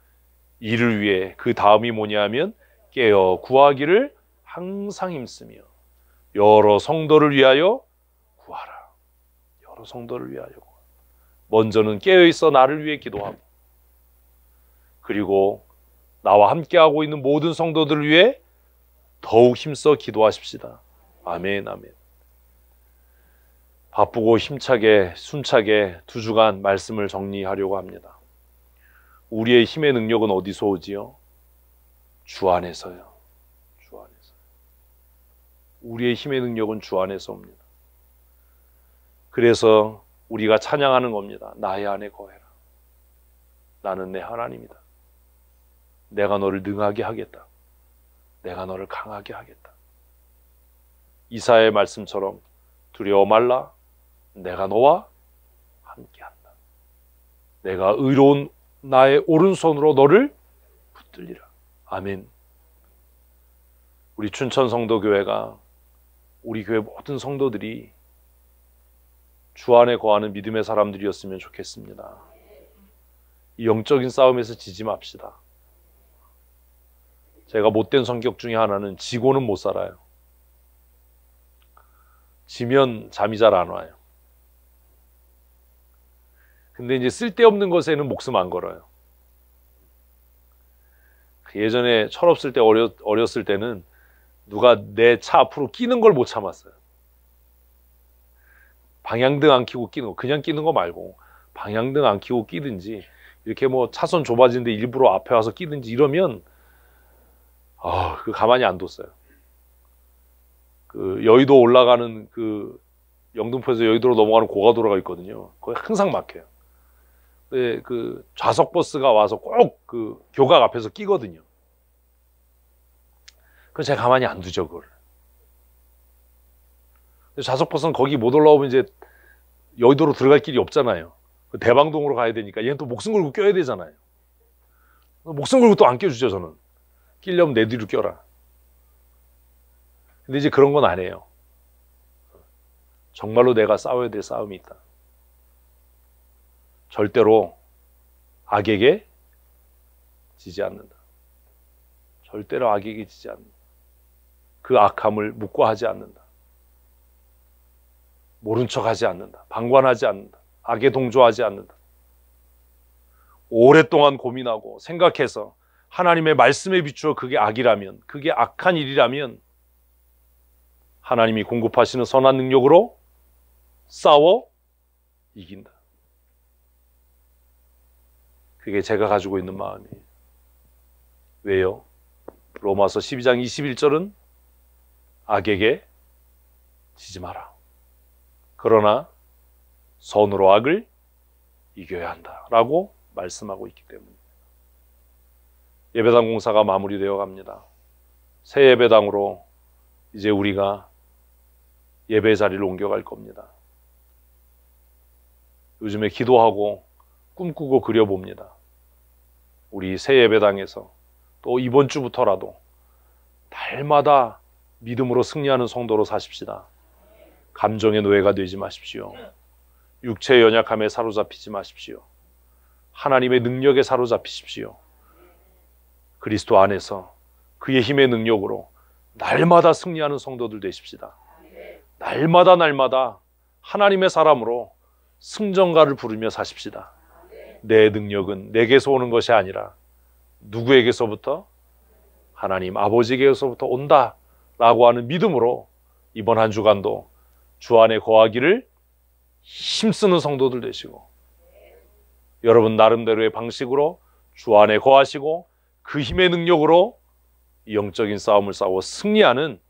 이를 위해 그 다음이 뭐냐 하면 깨어 구하기를 항상 힘쓰며 여러 성도를 위하여 구하라. 여러 성도를 위하여 구하라. 먼저는 깨어있어 나를 위해 기도하고, 그리고 나와 함께하고 있는 모든 성도들을 위해 더욱 힘써 기도하십시다. 아멘, 아멘. 바쁘고 힘차게 순차게 2주간 말씀을 정리하려고 합니다. 우리의 힘의 능력은 어디서 오지요? 주 안에서요. 주 안에서. 우리의 힘의 능력은 주 안에서 옵니다. 그래서 우리가 찬양하는 겁니다. 나의 안에 거해라. 나는 내 하나님이다. 내가 너를 능하게 하겠다. 내가 너를 강하게 하겠다. 이사야의 말씀처럼 두려워 말라. 내가 너와 함께한다. 내가 의로운 나의 오른손으로 너를 붙들리라. 아멘. 우리 춘천 성도교회가, 우리 교회 모든 성도들이 주 안에 거하는 믿음의 사람들이었으면 좋겠습니다. 이 영적인 싸움에서 지지 맙시다. 제가 못된 성격 중에 하나는 지고는 못 살아요. 지면 잠이 잘 안 와요. 근데 이제 쓸데없는 것에는 목숨 안 걸어요. 예전에 철없을 때 어렸을 때는 누가 내 차 앞으로 끼는 걸 못 참았어요. 방향등 안 켜고 끼는 거, 그냥 끼는 거 말고 방향등 안 켜고 끼든지, 이렇게 뭐 차선 좁아지는데 일부러 앞에 와서 끼든지 이러면 그 가만히 안 뒀어요. 그 여의도 올라가는 그 영등포에서 여의도로 넘어가는 고가도로가 있거든요. 거기 항상 막혀요. 근데 그 좌석 버스가 와서 꼭 그 교각 앞에서 끼거든요. 그래서 제가 가만히 안 두죠, 그걸. 좌석 버스는 거기 못 올라오면 이제 여의도로 들어갈 길이 없잖아요. 대방동으로 가야 되니까 얘는 또 목숨 걸고 껴야 되잖아요. 목숨 걸고 또 안 껴주죠, 저는. 끼려면 내 뒤로 껴라. 근데 이제 그런 건 안 해요. 정말로 내가 싸워야 될 싸움이 있다. 절대로 악에게 지지 않는다. 절대로 악에게 지지 않는다. 그 악함을 묵과하지 않는다. 모른 척하지 않는다. 방관하지 않는다. 악에 동조하지 않는다. 오랫동안 고민하고 생각해서 하나님의 말씀에 비추어 그게 악이라면, 그게 악한 일이라면 하나님이 공급하시는 선한 능력으로 싸워 이긴다. 그게 제가 가지고 있는 마음이에요. 왜요? 로마서 12장 21절은 악에게 지지 마라. 그러나 선으로 악을 이겨야 한다 라고 말씀하고 있기 때문입니다. 예배당 공사가 마무리되어 갑니다. 새 예배당으로 이제 우리가 예배 자리를 옮겨갈 겁니다. 요즘에 기도하고 꿈꾸고 그려봅니다. 우리 새 예배당에서 또 이번 주부터라도 날마다 믿음으로 승리하는 성도로 사십시다. 감정의 노예가 되지 마십시오. 육체의 연약함에 사로잡히지 마십시오. 하나님의 능력에 사로잡히십시오. 그리스도 안에서 그의 힘의 능력으로 날마다 승리하는 성도들 되십시다. 날마다 하나님의 사람으로 승전가를 부르며 사십시다. 내 능력은 내게서 오는 것이 아니라 누구에게서부터? 하나님 아버지에게서부터 온다 라고 하는 믿음으로 이번 한 주간도 주 안에 거하기를 힘쓰는 성도들 되시고, 여러분 나름대로의 방식으로 주 안에 거하시고 그 힘의 능력으로 영적인 싸움을 싸워 승리하는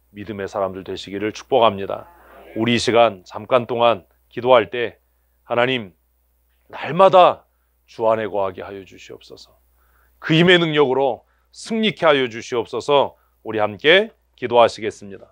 믿음의 사람들 되시기를 축복합니다. 우리 이 시간 잠깐 동안 기도할 때 하나님 날마다 주 안에 거하게 하여 주시옵소서. 그 힘의 능력으로 승리케 하여 주시옵소서. 우리 함께 기도하시겠습니다.